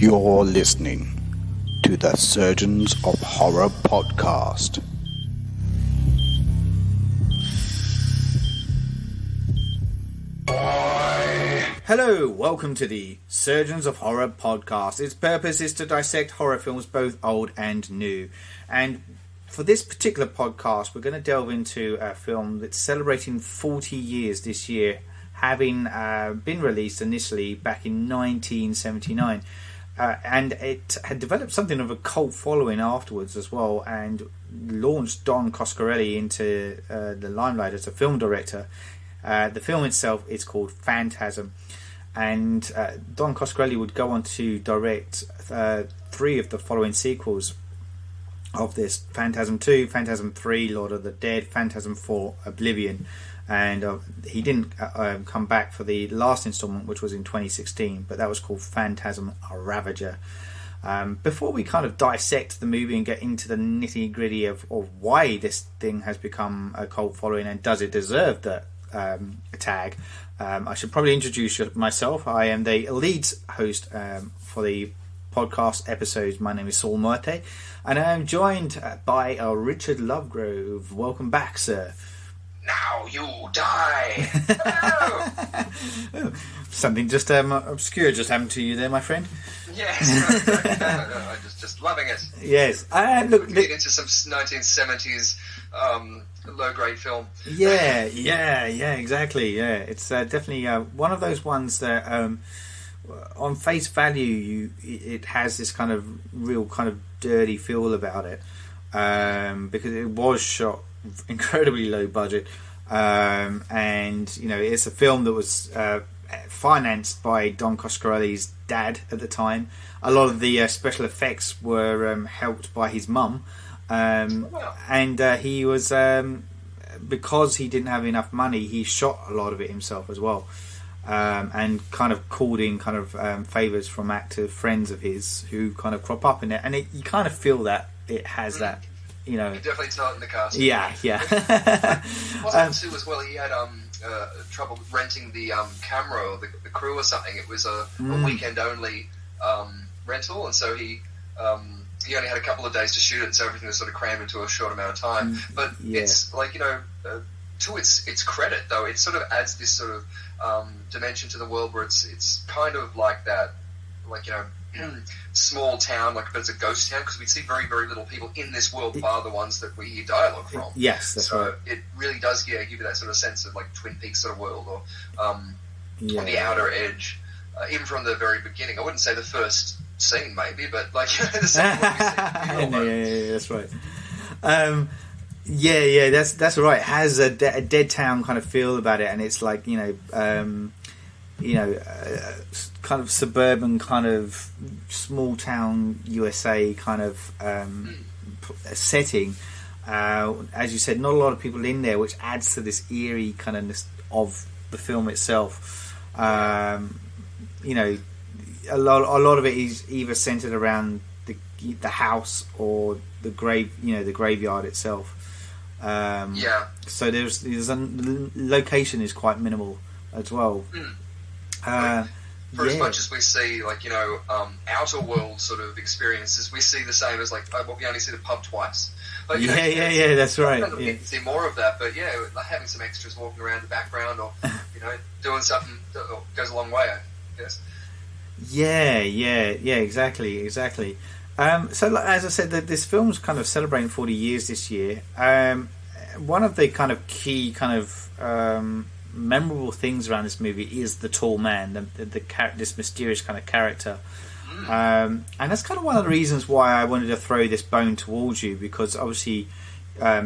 You're listening to the Surgeons of Horror podcast. Hello, welcome to the Surgeons of Horror podcast. Its purpose is to dissect horror films, both old and new. And for this particular podcast, we're going to delve into a film that's celebrating 40 years this year, having been released initially back in 1979. And it had developed something of a cult following afterwards as well, and launched Don Coscarelli into the limelight as a film director. The film itself is called Phantasm, and Don Coscarelli would go on to direct three of the following sequels of this: Phantasm 2, Phantasm 3, Lord of the Dead, Phantasm 4, Oblivion. And he didn't come back for the last installment, which was in 2016, but that was called Phantasm Ravager. Before we kind of dissect the movie and get into the nitty-gritty of why this thing has become a cult following and does it deserve that tag, I should probably introduce myself. I am the lead host for the podcast episodes. My name is Saul Muerte, and I am joined by Richard Lovegrove. Welcome back, sir. Now you die. Oh, something just obscure just happened to you there, my friend. Yes, I'm just loving it. Yes, look, we get into some 1970s low-grade film. Yeah, exactly. Yeah, it's definitely one of those ones that, on face value, it has this kind of real kind of dirty feel about it, because it was shot incredibly low budget, and you know, it's a film that was financed by Don Coscarelli's dad at the time. A lot of the special effects were helped by his mum, and he was, because he didn't have enough money, he shot a lot of it himself as well, and kind of called in kind of favours from actor friends of his who kind of crop up in it, and you kind of feel that it has that. You know, you definitely tell it in the cast. Yeah. Wasn't too as well. He had trouble with renting the camera or the crew or something. It was a weekend only rental, and so he only had a couple of days to shoot it, so everything was sort of crammed into a short amount of time. But it's like, you know, to its credit though, it sort of adds this sort of dimension to the world where it's kind of like that, like, you know, small town, like, but it's a ghost town, because we see very, very little people in this world bar the ones that we hear dialogue from. Yes, that's so right. It really does give you that sort of sense of like Twin Peaks sort of world, or on the outer edge, even from the very beginning. I wouldn't say the first scene maybe, but like the second one we see. That's right. That's right. It has a dead town kind of feel about it, and it's like, kind of suburban, kind of small town USA kind of setting. As you said, not a lot of people in there, which adds to this eerie kind of the film itself. A lot of it is either centered around the house or the the graveyard itself. So there's a location is quite minimal as well. For as much as we see, like, you know, outer world sort of experiences, we see the same as, like, we only see the pub twice. Like, that's right. You can see more of that, but like having some extras walking around the background, or doing something that goes a long way, I guess. Exactly. So, as I said, this film's kind of celebrating 40 years this year. One of the kind of key kind of memorable things around this movie is the tall man, this mysterious kind of character, and that's kind of one of the reasons why I wanted to throw this bone towards you, because obviously,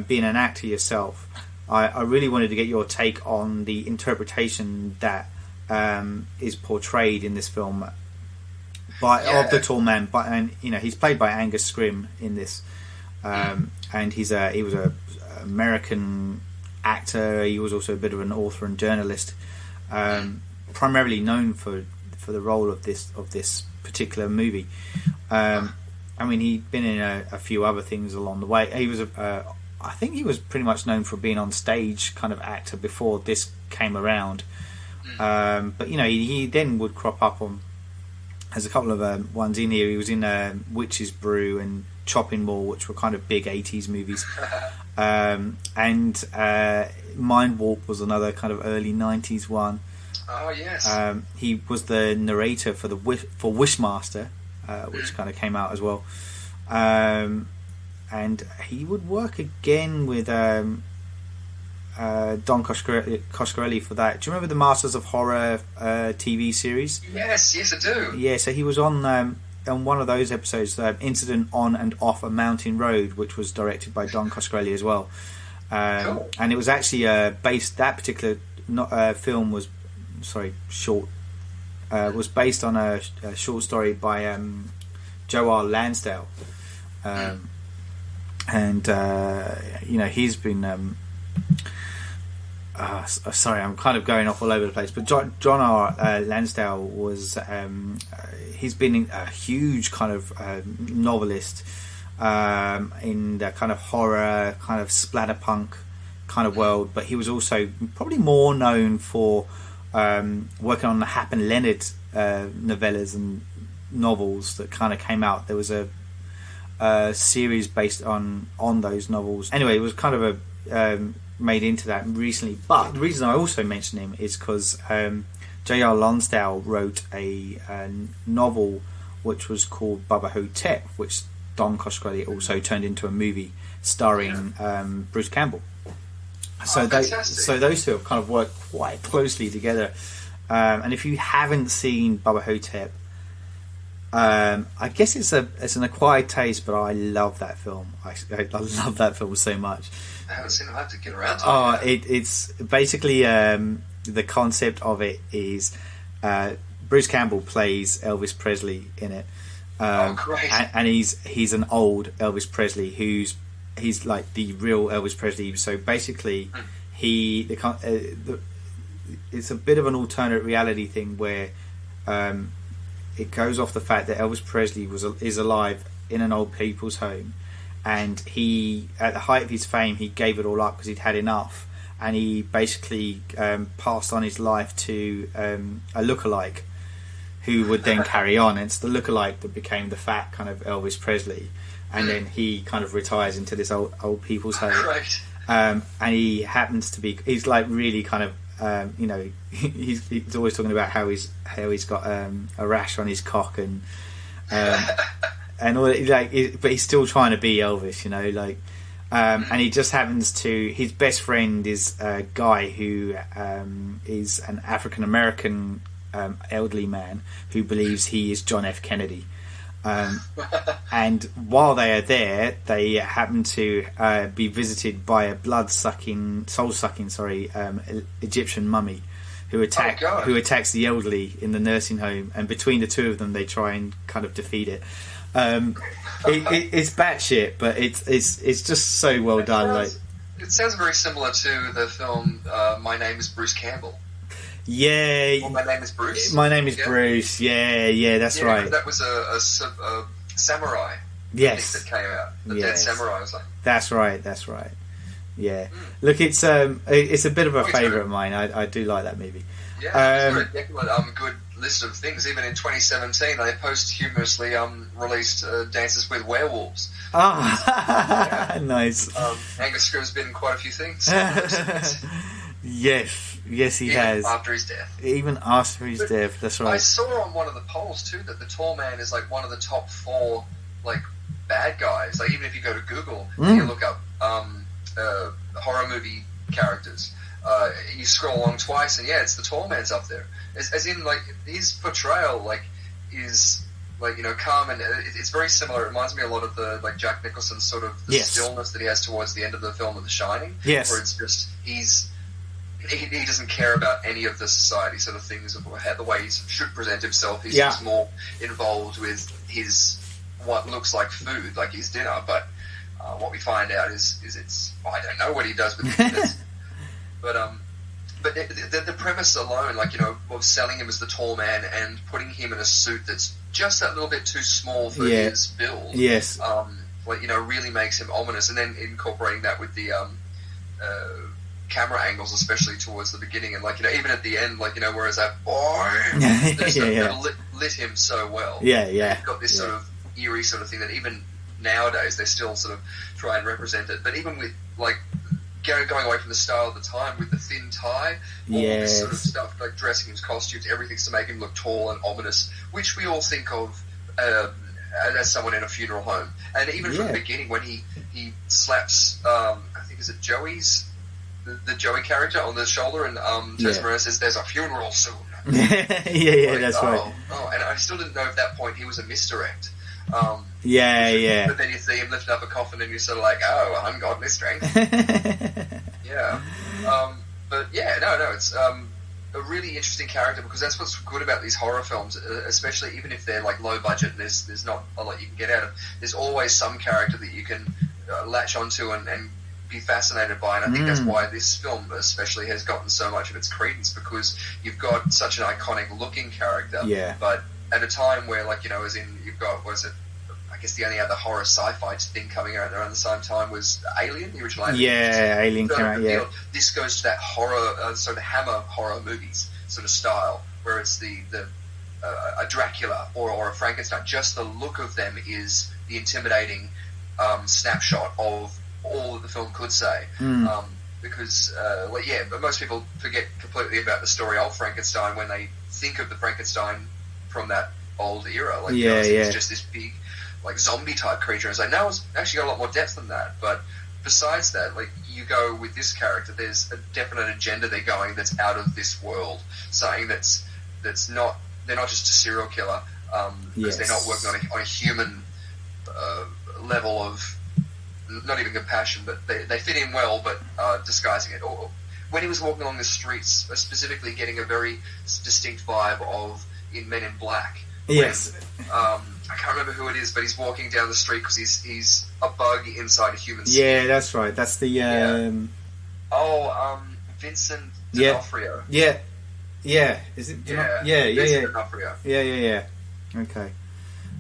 being an actor yourself, I really wanted to get your take on the interpretation that is portrayed in this film of the tall man. And he's played by Angus Scrimm in this, and he was a American actor. He was also a bit of an author and journalist, primarily known for the role of this particular movie. I mean, he'd been in a few other things along the way. He was I think he was pretty much known for being on stage kind of actor before this came around. But he then would crop up on There's a couple of ones in here. He was in Witch's Brew and Chopping Mall, which were kind of big 80s movies. And Mind Warp was another kind of early 90s one. Oh yes. He was the narrator for Wishmaster, which kind of came out as well. And he would work again with Don Coscarelli for that. Do you remember the Masters of Horror TV series? Yes, I do. Yeah, so he was on one of those episodes, Incident on and Off a Mountain Road, which was directed by Don Coscarelli as well. Cool. And it was actually based. That particular film was was based on a short story by Joe R. Lansdale. And he's been sorry, I'm kind of going off all over the place, but John R. Lansdale was he's been a huge kind of novelist in the kind of horror, kind of splatterpunk kind of world, but he was also probably more known for working on the Hap and Leonard novellas and novels that kind of came out. There was a series based on those novels. Anyway, it was kind of made into that recently. But the reason I also mention him is because J.R. Lonsdale wrote a novel which was called Bubba Hotep, which Don Coscarelli also turned into a movie starring Bruce Campbell. So those two have kind of worked quite closely together. And if you haven't seen Bubba Hotep, I guess it's an acquired taste, but I love that film. I love that film so much. I haven't seen it. I have to get around to it. It's basically the concept of it is Bruce Campbell plays Elvis Presley in it. Great! And he's an old Elvis Presley he's like the real Elvis Presley. So basically, it's a bit of an alternate reality thing where it goes off the fact that Elvis Presley is alive in an old people's home, and he, at the height of his fame, he gave it all up because he'd had enough, and he basically passed on his life to a lookalike who would then carry on. It's the lookalike that became the fat kind of Elvis Presley, and then he kind of retires into this old people's home. Right. And he happens to be, he's like really kind of he's always talking about how he's got a rash on his cock and all that, but he's still trying to be Elvis, and he just happens to, his best friend is a guy who is an African American elderly man who believes he is John F. Kennedy. And while they are there, they happen to be visited by a soul-sucking Egyptian mummy who attacks the elderly in the nursing home. And between the two of them, they try and kind of defeat it. It's batshit, but it's just so well done. It sounds very similar to the film My Name is Bruce Campbell. Yeah. Well, My Name is Bruce. My Name is Bruce. Yeah, that's right. That was a samurai. Yes. That came out. The Dead Samurai was like. That's right. Yeah. Look, it's a bit of a favourite of mine. I do like that movie. Yeah, it's a good list of things. Even in 2017, they posthumously released Dances with Werewolves. Nice. Angus Scrimm's been in quite a few things. Yes, he has. Even after his death. Death, that's right. I saw on one of the polls too that the Tall Man is like one of the top 4 like bad guys. Like even if you go to Google and you look up horror movie characters, you scroll along twice and it's the Tall Man's up there. As in like his portrayal is like calm, and it's very similar. It reminds me a lot of the like Jack Nicholson sort of the stillness that he has towards the end of the film of The Shining. Yes, where it's just he doesn't care about any of the society sort of things of the way he should present himself. He's just more involved with his what looks like food, like his dinner. But what we find out is it's I don't know what he does with it. But the premise alone, of selling him as the Tall Man and putting him in a suit that's just that little bit too small for his build. Yes. Really makes him ominous, and then incorporating that with the camera angles, especially towards the beginning, and even at the end, whereas that boy, there's a lit him so well. Yeah. You've got this sort of eerie sort of thing that even nowadays they still sort of try and represent it. But even with like going away from the style of the time with the thin tie, all this sort of stuff, like dressing his costumes, everything's to make him look tall and ominous, which we all think of as someone in a funeral home. And even from the beginning, when he slaps, I think is it Joey's, the Joey character on the shoulder, and Tess Moreno says, "There's a funeral soon." That's right. Oh, and I still didn't know at that point he was a misdirect. But then you see him lifting up a coffin, and you're sort of like, "Oh, ungodly strength." But it's a really interesting character, because that's what's good about these horror films, especially even if they're like low budget and there's not a lot you can get out of. There's always some character that you can latch onto and be fascinated by, and I think that's why this film especially has gotten so much of its credence, because you've got such an iconic looking character, but at a time where, like, as in you've got, I guess the only other horror sci-fi thing coming out around the same time was Alien, the original Alien. Alien came out, This goes to that horror, sort of Hammer horror movies sort of style, where it's a Dracula or a Frankenstein. Just the look of them is the intimidating snapshot of all that the film could say. Because, but most people forget completely about the story of Frankenstein when they think of the Frankenstein from that old era. Like, it's just this big, like, zombie type creature. It's like, no, it's actually got a lot more depth than that. But besides that, like, you go with this character, there's a definite agenda they're going that's out of this world, something that's not, they're not just a serial killer, because they're not working on a human level of not even compassion, but they fit in well, but disguising it. Or when he was walking along the streets, specifically getting a very distinct vibe of in Men in Black. I can't remember who it is, but he's walking down the street because he's a bug inside a human skin. Yeah, that's right. That's the Vincent D'Onofrio. Is it? Vincent D'Onofrio. Yeah. Okay,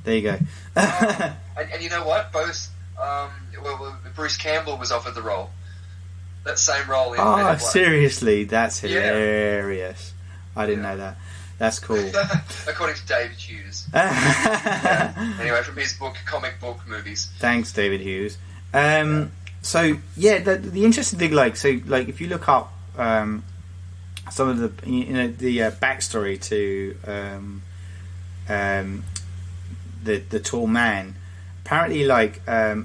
there you go. and you know what? Both. Bruce Campbell was offered the role. That same role in Men in Black. Seriously? That's hilarious. I didn't know that. That's cool. According to David Hughes. Anyway, from his book, Comic Book Movies. Thanks, David Hughes. So, the interesting thing, if you look up some of the backstory to the tall man, apparently, I'm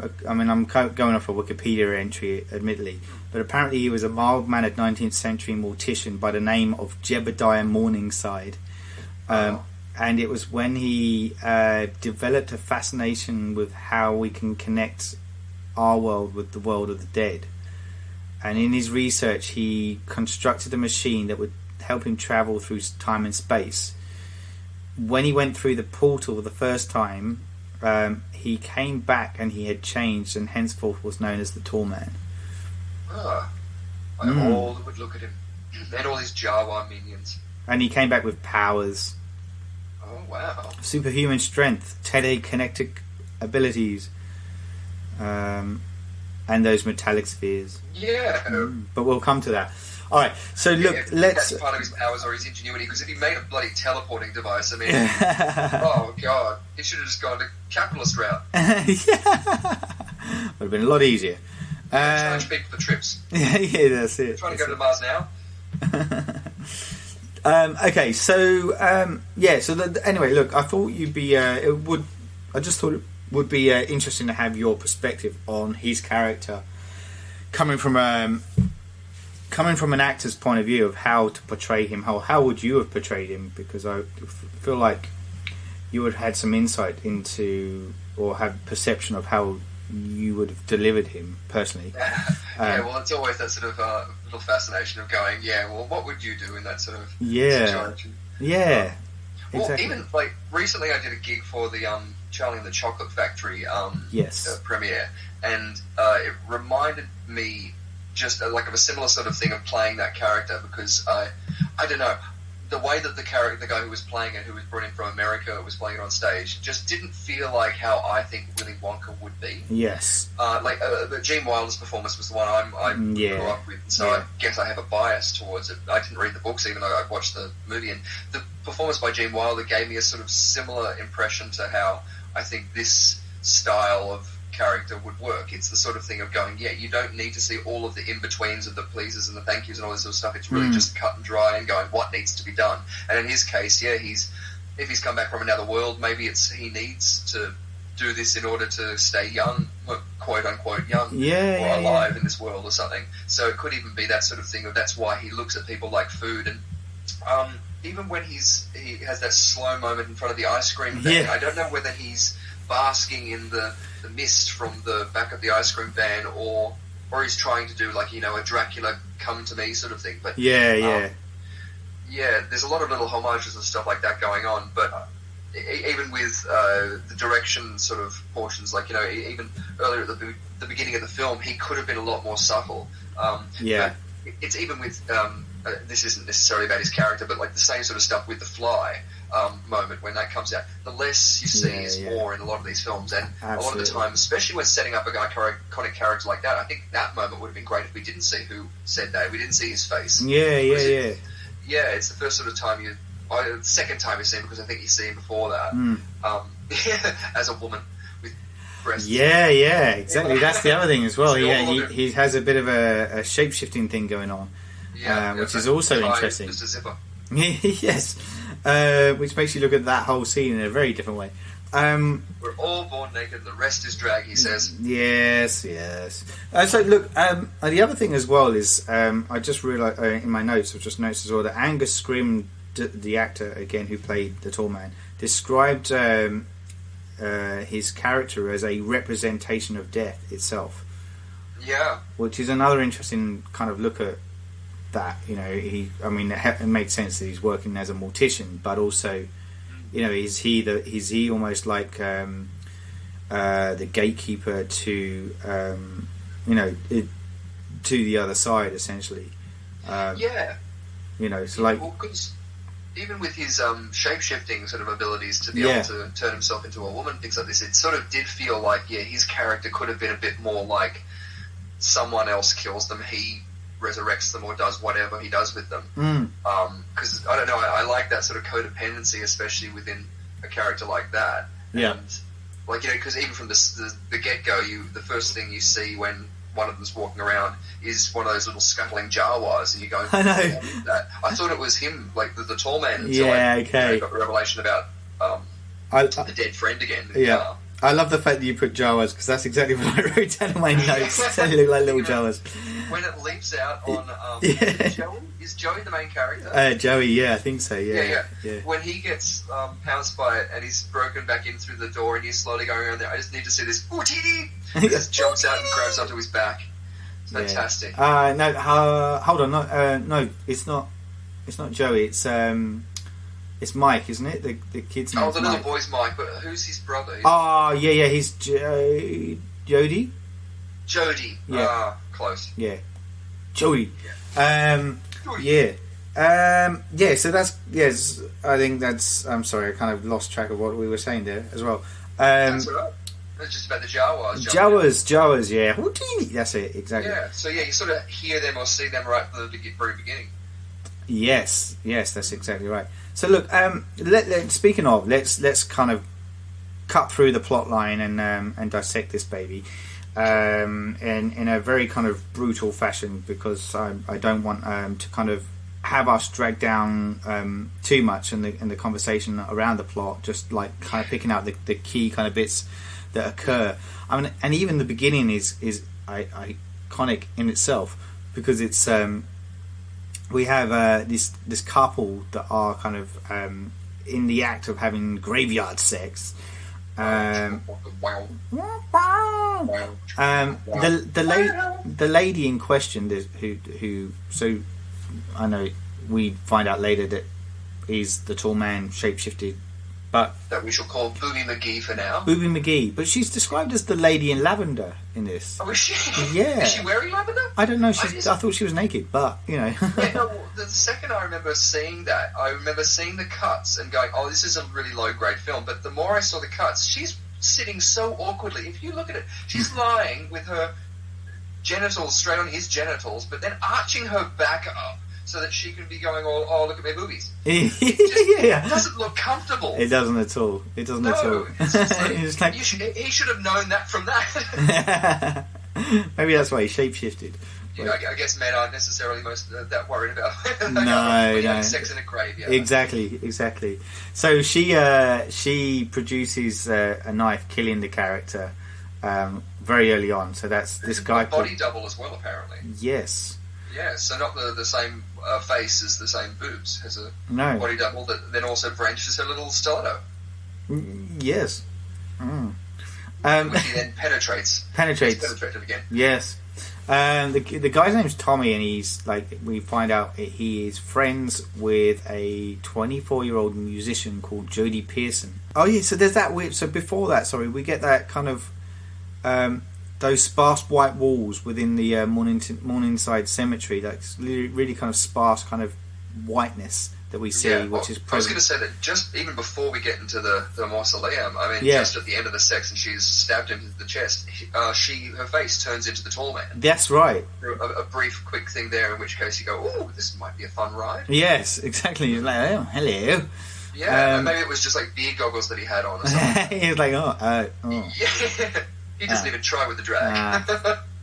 going off a Wikipedia entry, admittedly, but apparently he was a mild-mannered 19th century mortician by the name of Jebediah Morningside. And it was when he developed a fascination with how we can connect our world with the world of the dead. And in his research, he constructed a machine that would help him travel through time and space. When he went through the portal the first time, he came back and he had changed, and henceforth was known as the Tall Man. All would look at him. And all his Jawa minions. And he came back with powers. Oh, wow. Superhuman strength, telekinetic abilities, and those metallic spheres. Yeah. But we'll come to that. All right, so look, that's part of his powers or his ingenuity, because if he made a bloody teleporting device, I mean, oh, God, he should have just gone the capitalist route. Would have been a lot easier. Charge people for trips. Yeah, that's it. Trying to go to Mars now. Okay, so anyway, look, I thought you'd be. I just thought it would be interesting to have your perspective on his character, coming from an actor's point of view of how to portray him. How would you have portrayed him? Because I feel like you would have had some insight into, or have perception of how you would have delivered him personally. Well, it's always that sort of little fascination of going, what would you do in that sort of situation? Yeah, exactly. Even like recently, I did a gig for the Charlie and the Chocolate Factory premiere, and it reminded me just of a similar sort of thing of playing that character, because I don't know, the way that the guy who was playing it, who was brought in from America, was playing it on stage, just didn't feel like how I think Willy Wonka would be. Yes. Gene Wilder's performance was the one I grew up with, so I guess I have a bias towards it. I didn't read the books, even though I watched the movie, and the performance by Gene Wilder gave me a sort of similar impression to how I think this style of character would work. It's the sort of thing of going, you don't need to see all of the in-betweens of the pleases and the thank yous and all this sort of stuff. It's really just cut and dry and going, what needs to be done? And in his case, if he's come back from another world, maybe he needs to do this in order to stay young, quote unquote young, or alive in this world or something. So it could even be that sort of thing of that's why he looks at people like food. And even when he has that slow moment in front of the ice cream van, I don't know whether he's basking in the mist from the back of the ice cream van, or he's trying to do like a Dracula come to me sort of thing. But there's a lot of little homages and stuff like that going on. But even with the direction sort of portions, like even earlier at the beginning of the film, he could have been a lot more subtle. But it's even with this isn't necessarily about his character, but like the same sort of stuff with the fly. Moment when that comes out, the less you see is more in a lot of these films, and a lot of the time, especially when setting up an iconic character like that, I think that moment would have been great if we didn't see who said that, we didn't see his face. It's the first sort of time the second time you see him, because I think you see him before that as a woman with breasts. Exactly. That's the other thing as well. He has a bit of a shape-shifting thing going on, which is also interesting. Just a zipper. Yes. Which makes you look at that whole scene in a very different way. We're all born naked, the rest is drag, he says. Yes. So look, the other thing as well is I just realised in my notes, I've just noticed as well that Angus Scrimm, the actor again who played the tall man, described his character as a representation of death itself. Yeah. Which is another interesting kind of look at that, it makes sense that he's working as a mortician, but also, is he almost like the gatekeeper to to the other side essentially? So like, cause even with his shape-shifting sort of abilities to be able to turn himself into a woman, things like this, it sort of did feel like his character could have been a bit more like someone else kills them, he resurrects them or does whatever he does with them. Because I don't know, I like that sort of codependency, especially within a character like that. And because even from the get-go, the first thing you see when one of them's walking around is one of those little scuttling Jawas, and you go, I know. I thought it was him, like the tall man, until I got the revelation about the dead friend again. I love the fact that you put Jawas, because that's exactly what I wrote down in my notes. They look like little Jawas. When it leaps out on is Joey the main character? Joey, I think so. Yeah. When he gets pounced by it and he's broken back in through the door and he's slowly going around there, I just need to see this. Ooh, TD! He just jumps out and grabs onto his back. It's fantastic. Hold on. No, it's not. It's not Joey. It's Mike, isn't it? The kid's name. Oh, the little boy's Mike, but who's his brother? He's Jody. Jody. Yeah. Close. Yeah. Jody. So that's I think that's. I'm sorry, I kind of lost track of what we were saying there as well. That's all right. It's just about the Jawas. Jawas, yeah. That's it, exactly. Yeah. So you sort of hear them or see them right from the very beginning. Yes, that's exactly right. So look, speaking of, let's kind of cut through the plot line and dissect this baby. In a very kind of brutal fashion, because I don't want to kind of have us drag down too much in the conversation around the plot, just like kind of picking out the key kind of bits that occur. I mean, and even the beginning is iconic in itself, because it's we have this couple that are kind of in the act of having graveyard sex. The lady in question, who so I know we find out later that is the tall man shapeshifted But that we shall call Booby McGee for now. Booby McGee, but she's described as the lady in lavender in this. Oh, is she? Yeah. Is she wearing lavender? I don't know. I thought she was naked, but Yeah, no, the second I remember seeing that, I remember seeing the cuts and going, "Oh, this is a really low-grade film." But the more I saw the cuts, she's sitting so awkwardly. If you look at it, she's lying with her genitals straight on his genitals, but then arching her back up so that she can be going, "Oh, look at my boobies." Yeah. It doesn't look comfortable. It doesn't at all. It doesn't at all. It's just like, It's like... he should have known that from that. Maybe that's why he shapeshifted. Yeah, I guess men aren't necessarily that worried about No. sex in a graveyard. Exactly. So she produces a knife, killing the character very early on. So that's this guy. Body double as well, apparently. Yes. Yeah, so not the same face as the same boobs. Has a No. body double that then also branches her little stiletto. Yes. Which he then penetrates. Penetrates. He's penetrated again. Yes. The guy's name's Tommy, and he's like, we find out he is friends with a 24-year-old musician called Jodie Pearson. Oh yeah, so there's that weird. So before that, sorry, we get that kind of those sparse white walls within the Morningside Cemetery. That's really kind of sparse kind of whiteness that we see, which is. I was going to say that just even before we get into the mausoleum, I mean, just at the end of the sex, and she's stabbed him in the chest. Her face turns into the tall man. That's right. A brief, quick thing there, in which case you go, "Oh, this might be a fun ride." Yes, exactly. He's like, "Oh, hello." Yeah, maybe it was just like beer goggles that he had on or something. He was like, oh. Yeah. He doesn't even try with the drag.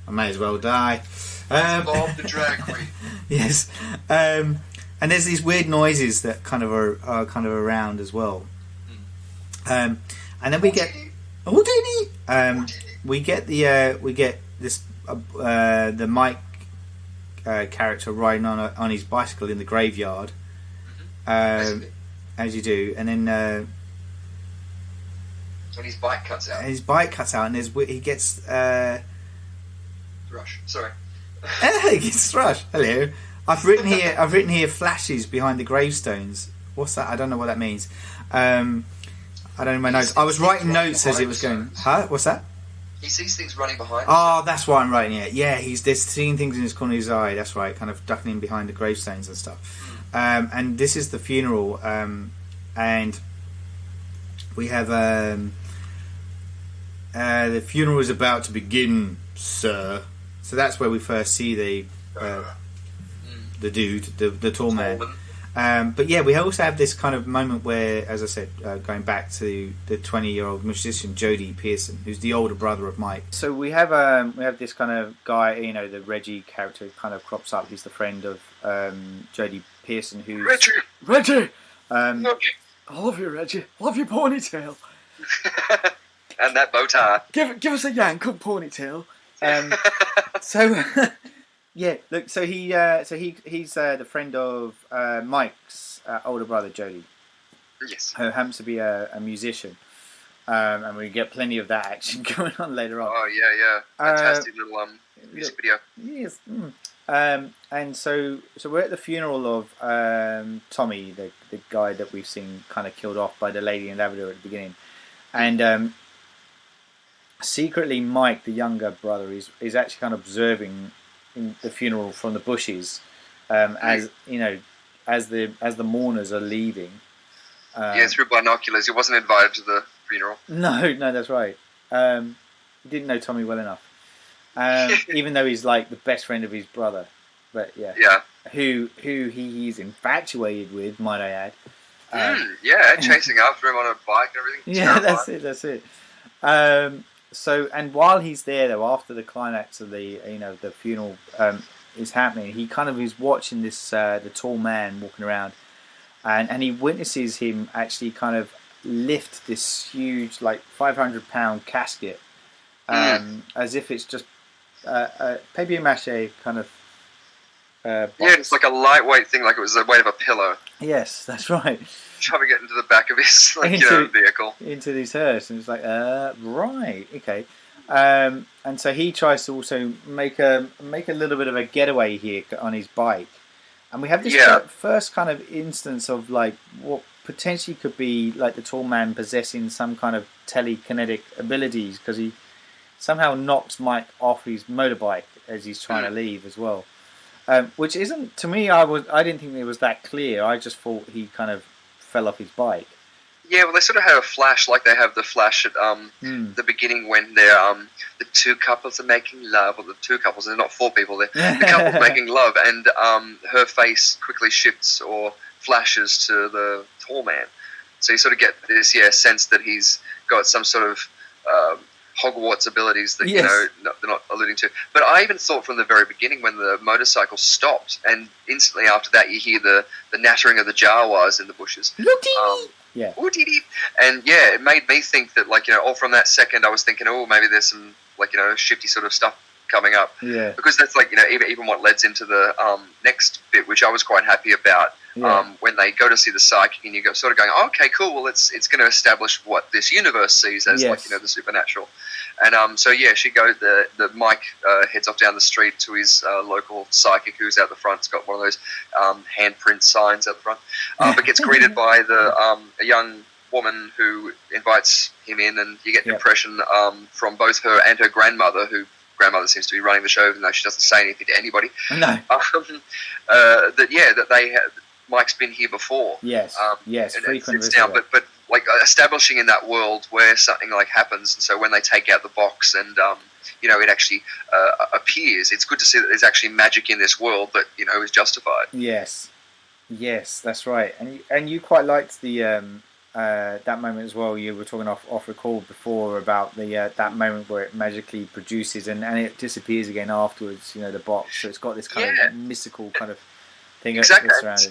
I may as well die. Bob the drag queen. Yes. And there's these weird noises that kind of are kind of around as well. And then we get we get this the Mike character riding on his bicycle in the graveyard, as you do, and then when his bike cuts out. And he gets Thrush. Sorry. He gets thrush. Hello. I've written here flashes behind the gravestones. What's that? I don't know what that means. I don't know my notes. I was writing notes as it was going. Huh? What's that? He sees things running behind. Oh, that's why I'm writing it. Yeah, there's seeing things in his corner of his eye. That's right, kind of ducking in behind the gravestones and stuff. And this is the funeral, and we have the funeral is about to begin, sir. So that's where we first see the dude, the tall man. But yeah, we also have this kind of moment where, as I said, going back to the 20-year-old musician Jodie Pearson, who's the older brother of Mike. So we have this kind of guy, the Reggie character kind of crops up. He's the friend of Jodie Pearson, who's Reggie. Okay. I love you, Reggie. I love your ponytail. And that bow tie. Give us a yank of ponytail. So. Yeah, look. So he's the friend of Mike's older brother, Jodie. Yes. Who happens to be a musician, and we get plenty of that action going on later on. Oh yeah. Fantastic little music video. Yes. And so we're at the funeral of Tommy, the guy that we've seen kind of killed off by the lady in lavender at the beginning, and secretly Mike, the younger brother, is actually kind of observing the funeral from the bushes, as the mourners are leaving. Through binoculars. He wasn't invited to the funeral. No, that's right. He didn't know Tommy well enough, even though he's like the best friend of his brother. But yeah, who he's infatuated with, might I add? Chasing after him on a bike and everything. Yeah, that's it. So, and while he's there, though, after the climax of the funeral is happening, he kind of is watching this the tall man walking around, and he witnesses him actually kind of lift this huge, like 500-pound casket, as if it's just papier-mâché kind of. Box. Yeah, it's like a lightweight thing, like it was the weight of a pillow. Yes, that's right. Shoving it into the back of his vehicle. Into his hearse, and it's like, right, okay. And so he tries to also make a little bit of a getaway here on his bike, and we have this first kind of instance of like what potentially could be like the tall man possessing some kind of telekinetic abilities, because he somehow knocks Mike off his motorbike as he's trying to leave as well. Which isn't, to me, I didn't think it was that clear. I just thought he kind of fell off his bike. Yeah, well, they sort of have a flash, like they have the flash at the beginning when they're the two couples are making love, or the two couples, they're not four people, they're the couple's making love, and her face quickly shifts or flashes to the tall man. So you sort of get this sense that he's got some sort of Hogwarts abilities that they're not alluding to. But I even thought from the very beginning when the motorcycle stopped, and instantly after that you hear the nattering of the Jawas in the bushes. Yeah. And it made me think that, like, all from that second I was thinking, maybe there's some, like, shifty sort of stuff coming up. Yeah. Because that's, like, even what leads into the next bit, which I was quite happy about. Yeah. When they go to see the psychic, and you go sort of going, okay, cool. Well, it's going to establish what this universe sees as like the supernatural. And she goes. The Mike heads off down the street to his local psychic, who's out the front. It's got one of those handprint signs out the front, but gets greeted by a young woman who invites him in, and you get the impression from both her and her grandmother, who grandmother seems to be running the show, even though she doesn't say anything to anybody. No. That they have. Mike's been here before. Yes. Frequent visitor. Down, but like establishing in that world where something like happens, and so when they take out the box and it actually appears, it's good to see that there's actually magic in this world that is justified. Yes, that's right. And you quite liked the that moment as well. You were talking off record before about the that moment where it magically produces and it disappears again afterwards. The box. So it's got this kind of mystical kind of thing. Exactly.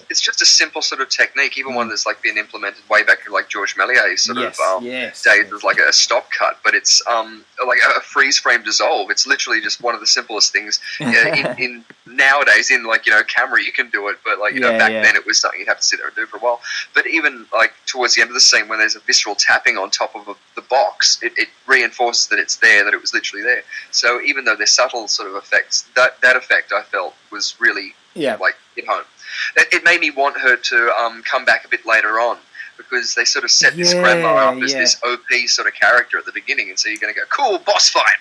It's just a simple sort of technique, even one that's like been implemented way back in like George Méliès's sort of days as like a stop cut, but it's like a freeze frame dissolve. It's literally just one of the simplest things in nowadays in like camera you can do it, but like back then it was something you'd have to sit there and do for a while. But even like towards the end of the scene when there's a visceral tapping on top of the box, it reinforces that it's there, that it was literally there. So even though there's subtle sort of effects, that effect I felt was really like hit home. It made me want her to come back a bit later on, because they sort of set this grandma up as this OP sort of character at the beginning, and so you're going to go, cool, boss fight.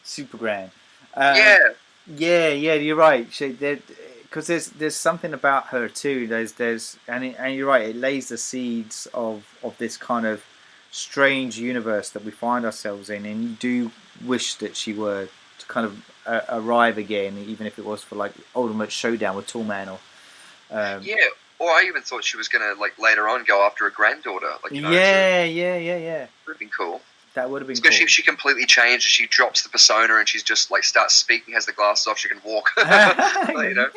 Super grand. Yeah, you're right. Because there's something about her too. And you're right. It lays the seeds of this kind of strange universe that we find ourselves in, and you do wish that she were to kind of arrive again, even if it was for like ultimate showdown with Toolman or or I even thought she was going to like later on go after a granddaughter. Like yeah. Would have been cool. That would have been especially cool. if she completely changed. She drops the persona and she's just like starts speaking, has the glasses off, she can walk. Whatever.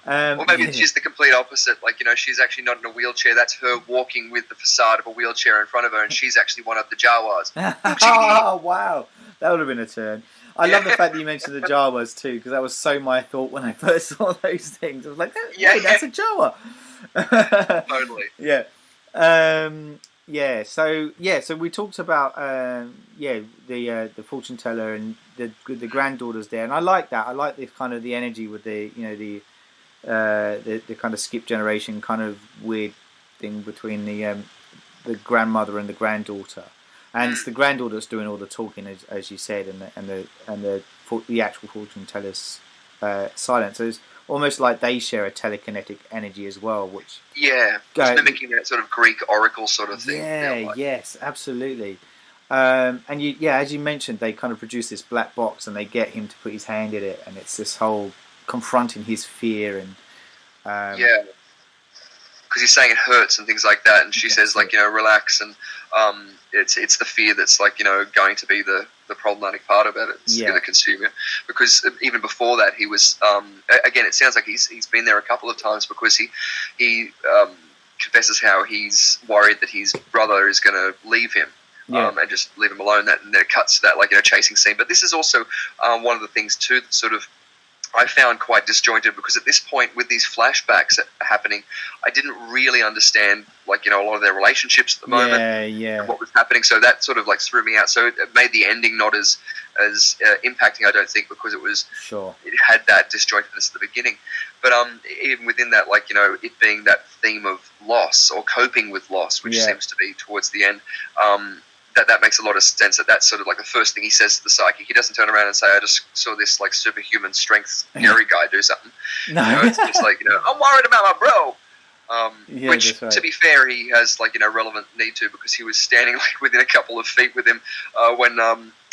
Or maybe she's the complete opposite. Like she's actually not in a wheelchair. That's her walking with the facade of a wheelchair in front of her, and she's actually one of the Jawas. Oh wow, that would have been a turn. I love the fact that you mentioned the Jawas too, because that was so my thought when I first saw those things. I was like, hey, that's a Jawa. Totally. So we talked about the fortune teller and the granddaughters there, and I like that. I like the kind of the energy with the kind of skip generation kind of weird thing between the grandmother and the granddaughter. And it's the granddaughter that's doing all the talking, as you said, and the actual fortune teller's silent. So it's almost like they share a telekinetic energy as well, which just mimicking that sort of Greek oracle sort of thing. Yes, absolutely. And as you mentioned, they kind of produce this black box, and they get him to put his hand in it, and it's this whole confronting his fear and because he's saying it hurts and things like that, and she says like relax, and it's the fear that's like going to be the problematic part about it. It's going to consume you, because even before that he was again, it sounds like he's been there a couple of times, because he confesses how he's worried that his brother is going to leave him. And just leave him alone. And then it cuts to that like chasing scene. But this is also one of the things too that sort of I found quite disjointed, because at this point with these flashbacks happening, I didn't really understand like a lot of their relationships at the moment and what was happening. So that sort of like threw me out. So it made the ending not as as impacting, I don't think, because Sure. it had that disjointedness at the beginning. But even within that, like, you know, it being that theme of loss or coping with loss, which seems to be towards the end, that makes a lot of sense. That's sort of like the first thing he says to the psychic. He doesn't turn around and say, I just saw this like superhuman strength Gary guy do something. No. You know, it's just like, you know, I'm worried about my bro. Which, right. to be fair, he has like, you know, relevant need to, because he was standing like within a couple of feet with him when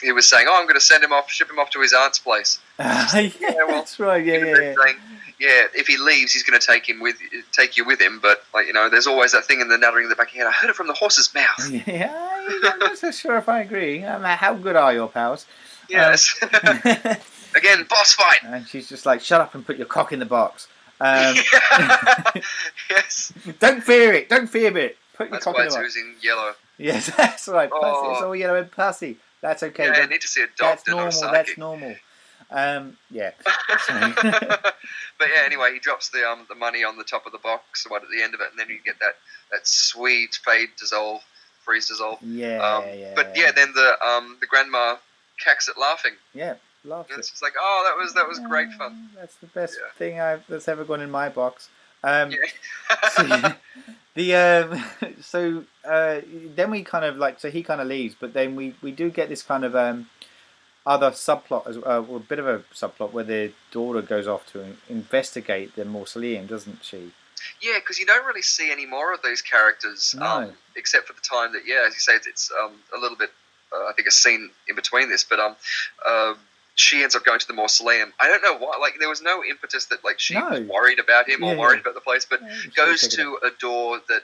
he was saying, I'm going to ship him off to his aunt's place. That's right. Yeah. Saying, if he leaves, he's going to take you with him. But like, you know, there's always that thing in the nattering in the back of your head. I heard it from the horse's mouth. Yeah, I'm not so sure if I agree. How good are your pals? Yes. Again, boss fight. And she's just like, shut up and put your cock in the box. Yes. Don't fear it. Put your That's cock why in the box. it's oozing yellow. Yes, that's right. Oh. It's all yellow and pussy. That's okay. Yeah, I need to see a doctor, not a psychic. That's normal. Yeah. But yeah, anyway, he drops the money on the top of the box, right at the end of it, and then you get that sweet fade dissolve, freeze dissolve. Yeah. But yeah, then the grandma cacks it laughing. Yeah, laughs. It's just like, oh, that was great fun. That's the best thing that's ever gone in my box. Yeah. So then we kind of like, so he kind of leaves, but then we do get this kind of other subplot as well, a bit of a subplot where the daughter goes off to investigate the mausoleum, doesn't she? Yeah, because you don't really see any more of these characters, No. except for the time that, as you say, it's a little bit, I think, a scene in between this, but she ends up going to the mausoleum. I don't know why, like, there was no impetus that, like, she was worried about him or worried about the place, but goes to a door that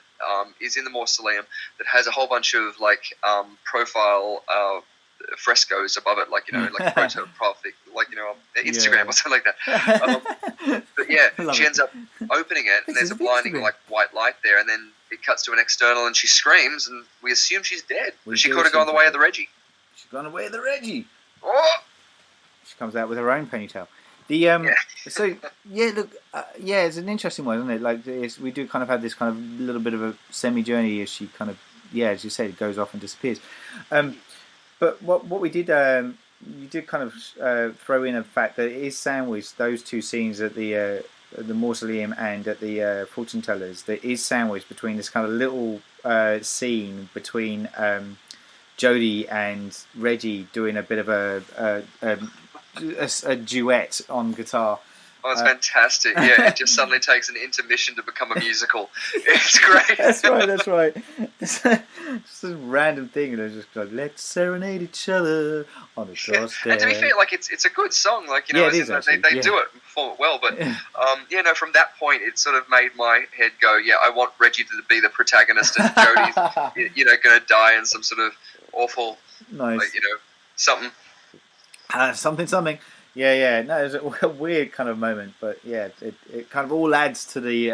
is in the mausoleum that has a whole bunch of, like, profile frescoes above it, like, you know, like proto-prophet, like, you know, Instagram or something like that. But yeah, she ends up opening it, and there's a blinding, like, white light there, and then it cuts to an external, and she screams, and we assume she's dead. She could have gone the way of the Reggie. She's gone the way of the Reggie. Oh! She comes out with her own ponytail. So look, it's an interesting one, isn't it? Like, we do kind of have this kind of little bit of a semi-journey as she kind of, as you said, goes off and disappears. But what we did, you did kind of throw in a fact that it is sandwiched, those two scenes at the mausoleum and at the fortune tellers, that is sandwiched between this kind of little scene between Jodie and Reggie doing a bit of a duet on guitar. Oh, it's fantastic. Yeah, it just suddenly takes an intermission to become a musical. It's great. That's right. Just a random thing, and it's just like, let's serenade each other on the doorstep. And to be fair, like, it's a good song. Like, you know, it is, they do it and perform it well. But from that point, it sort of made my head go, I want Reggie to be the protagonist, and Jodie's, going to die in some sort of awful, nice, like, something. Something. Yeah. No, it was a weird kind of moment, but it kind of all adds to the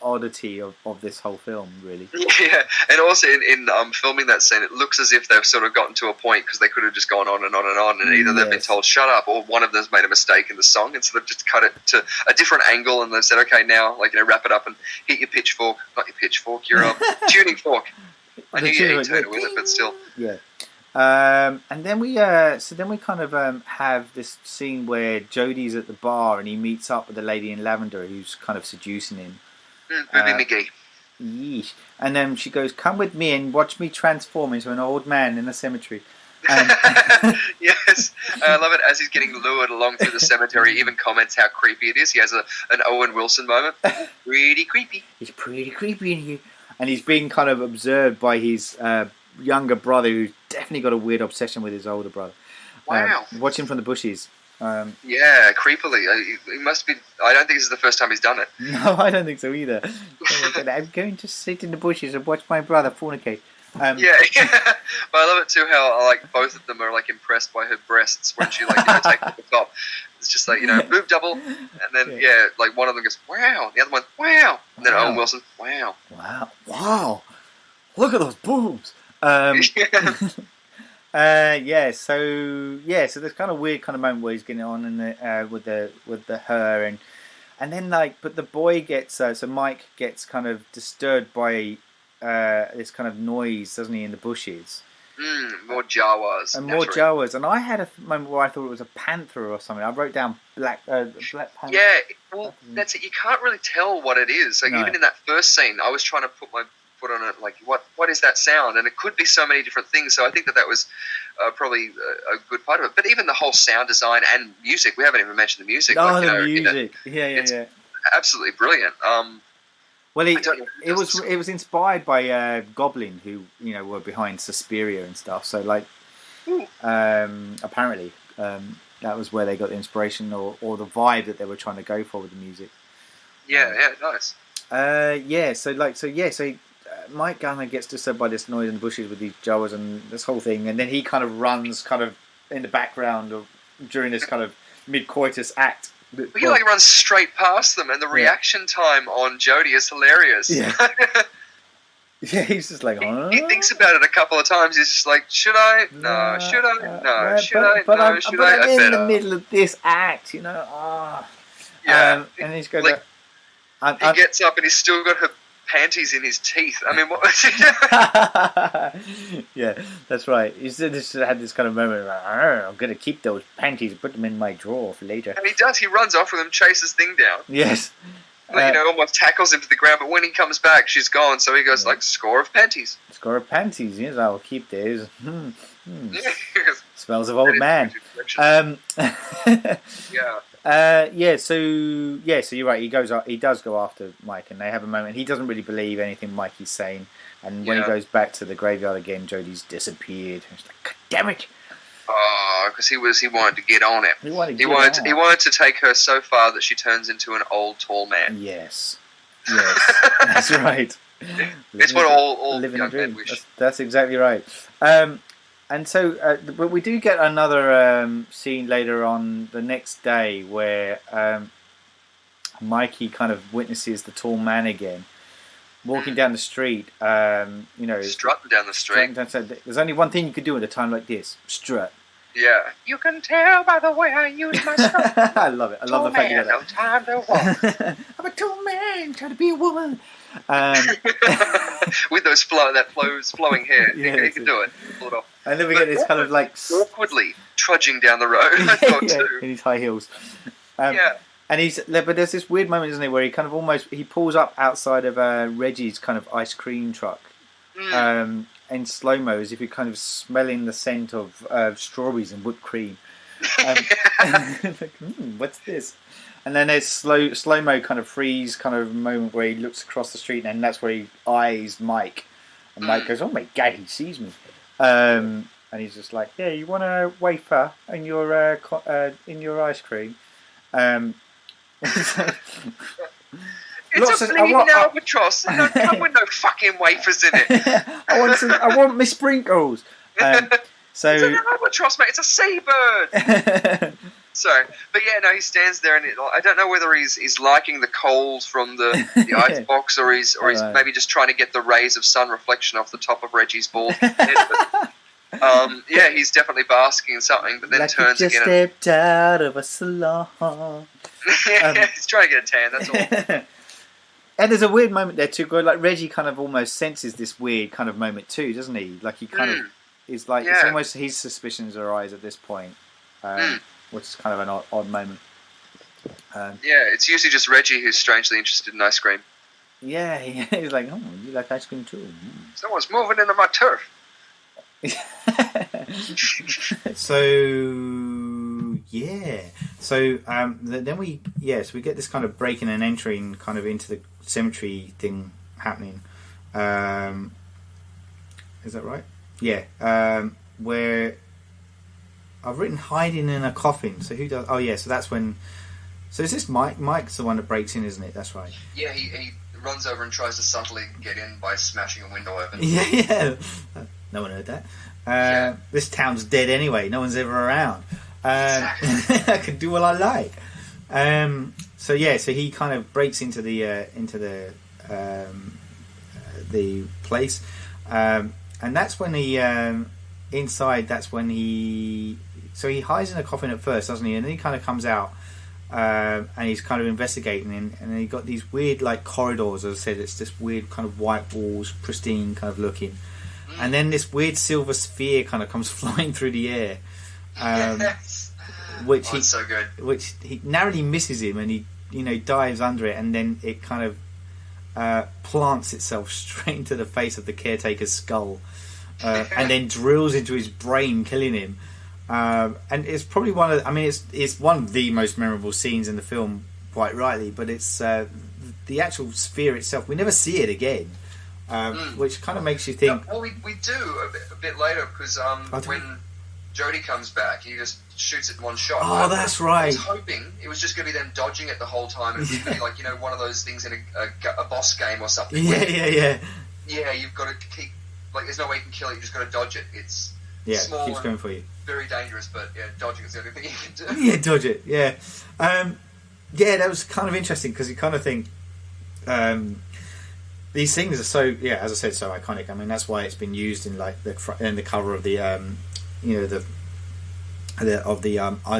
oddity of this whole film, really. Yeah, and also in filming that scene, it looks as if they've sort of gotten to a point, because they could have just gone on and on and on, and either they've been told shut up, or one of them's made a mistake in the song, and so they've just cut it to a different angle, and they've said, okay, now, like, wrap it up and hit your pitchfork, not your pitchfork, your tuning fork. I knew you ate turn with it, but still. Yeah. And then we kind of have this scene where Jodie's at the bar and he meets up with the lady in lavender who's kind of seducing him. Ruby McGee. Yeesh. And then she goes, "Come with me and watch me transform into an old man in the cemetery." Yes, I love it. As he's getting lured along through the cemetery, he even comments how creepy it is. He has an Owen Wilson moment. Pretty creepy. He's pretty creepy in here, and he's being kind of observed by his younger brother, who's definitely got a weird obsession with his older brother. Wow. Watching from the bushes. Yeah, creepily. He must be. I don't think this is the first time he's done it. No, I don't think so either. I'm going to sit in the bushes and watch my brother fornicate. Yeah. But I love it too how, like, both of them are, like, impressed by her breasts when she, like, takes it to the top. It's just like, boob double, and then like, one of them goes, wow, the other one, wow, and then Owen Wilson, wow, look at those boobs. So there's kind of weird kind of moment where he's getting on in with her, and then, like, but the boy gets so Mike gets kind of disturbed by this kind of noise, doesn't he, in the bushes, More Jawas. And more Jawas. And I had a moment where I thought it was a panther or something. I wrote down black panther. Yeah, well, that's it. You can't really tell what it is. Like, even in that first scene, I was trying to put my foot on it, like, what is that sound? And it could be so many different things. So I think that was probably a good part of it. But even the whole sound design and music, we haven't even mentioned the music. Oh, like, the music. Yeah. Absolutely brilliant. Well, it was inspired by Goblin, who were behind Suspiria and stuff. So like, apparently that was where they got the inspiration or the vibe that they were trying to go for with the music. Nice. So Mike Gunner gets disturbed by this noise in the bushes with these Jawas and this whole thing, and then he kind of runs kind of in the background during this kind of mid-coitus act. He runs straight past them, and the reaction time on Jodie is hilarious. Yeah, he's just like, he thinks about it a couple of times. He's just like, should I? No. Should I? No. Should I? No. Should I? I'm in the middle of this act, Yeah. And he's going he gets up, and he's still got her panties in his teeth. I mean, what? Yeah, that's right. He just had this kind of moment. Like, I'm going to keep those panties and put them in my drawer for later. And he does. He runs off with them, chases thing down. Yes. Almost tackles him to the ground. But when he comes back, she's gone. So he goes score of panties. Score of panties. Yes, I'll keep those. Smells of old man. So you're right. He does go after Mike, and they have a moment. He doesn't really believe anything Mike is saying, and when he goes back to the graveyard again, Jodie's disappeared. He's like, God damn it! Oh, because he wanted to get on it. He wanted to take her so far that she turns into an old tall man. Yes, that's right. It's what all young men wish. That's exactly right. And so, but we do get another scene later on the next day where Mikey kind of witnesses the tall man again walking down the street. Strutting down the street. There's only one thing you could do at a time like this: strut. Yeah. You can tell by the way I use my strut. I love it. I love the fact you get that. No time to walk. I'm a tall man trying to be a woman. With those flowing hair, he can do it. Pull it off. And then we get this kind of like awkwardly trudging down the road. In his high heels. But there's this weird moment, isn't there, where he kind of he pulls up outside of Reggie's kind of ice cream truck, in slow mo, as if you're kind of smelling the scent of strawberries and whipped cream. What's this? And then there's slow mo kind of freeze kind of moment where he looks across the street, and that's where he eyes Mike, and Mike goes, "Oh my God, he sees me." And he's just like, "Yeah, you want a wafer in your ice cream?" It's a bleeding albatross. It don't come with no fucking wafers in it. I want my sprinkles. It's an albatross, mate. It's a seabird. Sorry, but he stands there, and I don't know whether he's liking the cold from the ice box, or he's maybe just trying to get the rays of sun reflection off the top of Reggie's bald head. But, he's definitely basking in something, but then like turns he just again. Stepped out of a salon. He's trying to get a tan. That's all. And there's a weird moment there too. Like Reggie kind of almost senses this weird kind of moment too, doesn't he? Like he kind of is like it's almost his suspicions arise at this point. Which is kind of an odd moment. It's usually just Reggie who's strangely interested in ice cream. Yeah, he's like, "Oh, you like ice cream too?" Someone's moving into my turf. Then we get this kind of breaking and entering kind of into the cemetery thing happening. Is that right? Yeah. Where I've written hiding in a coffin. So who does? Oh yeah. So that's when. So is this Mike? Mike's the one that breaks in, isn't it? That's right. Yeah, he runs over and tries to subtly get in by smashing a window open. Yeah. No one heard that. This town's dead anyway. No one's ever around. Exactly. I can do what I like. So he kind of breaks into the place, and that's when he inside. That's when he hides in a coffin at first, doesn't he? And then he kind of comes out, and he's kind of investigating, and then he got these weird like corridors. As I said, it's this weird kind of white walls, pristine kind of looking. and then this weird silver sphere kind of comes flying through the air, Yes. which It's so good. which he narrowly misses him, and he dives under it, and then it kind of plants itself straight into the face of the caretaker's skull, and then drills into his brain, killing him. And it's probably it's one of the most memorable scenes in the film, quite rightly. But it's the actual sphere itself. We never see it again, which kind of makes you think. No, well, we do a bit later because when Jodie comes back, he just shoots it in one shot. Oh, that's right. I was hoping it was just going to be them dodging it the whole time. It was going to be like one of those things in a boss game or something. Yeah. Yeah, you've got to keep there's no way you can kill it. You just got to dodge it. It's small, keeps going for you. Very dangerous, but dodging is the only thing you can do. Yeah, dodge it. Yeah, that was kind of interesting because you kind of think these things are so as I said, so iconic. I mean, that's why it's been used in like in the cover of the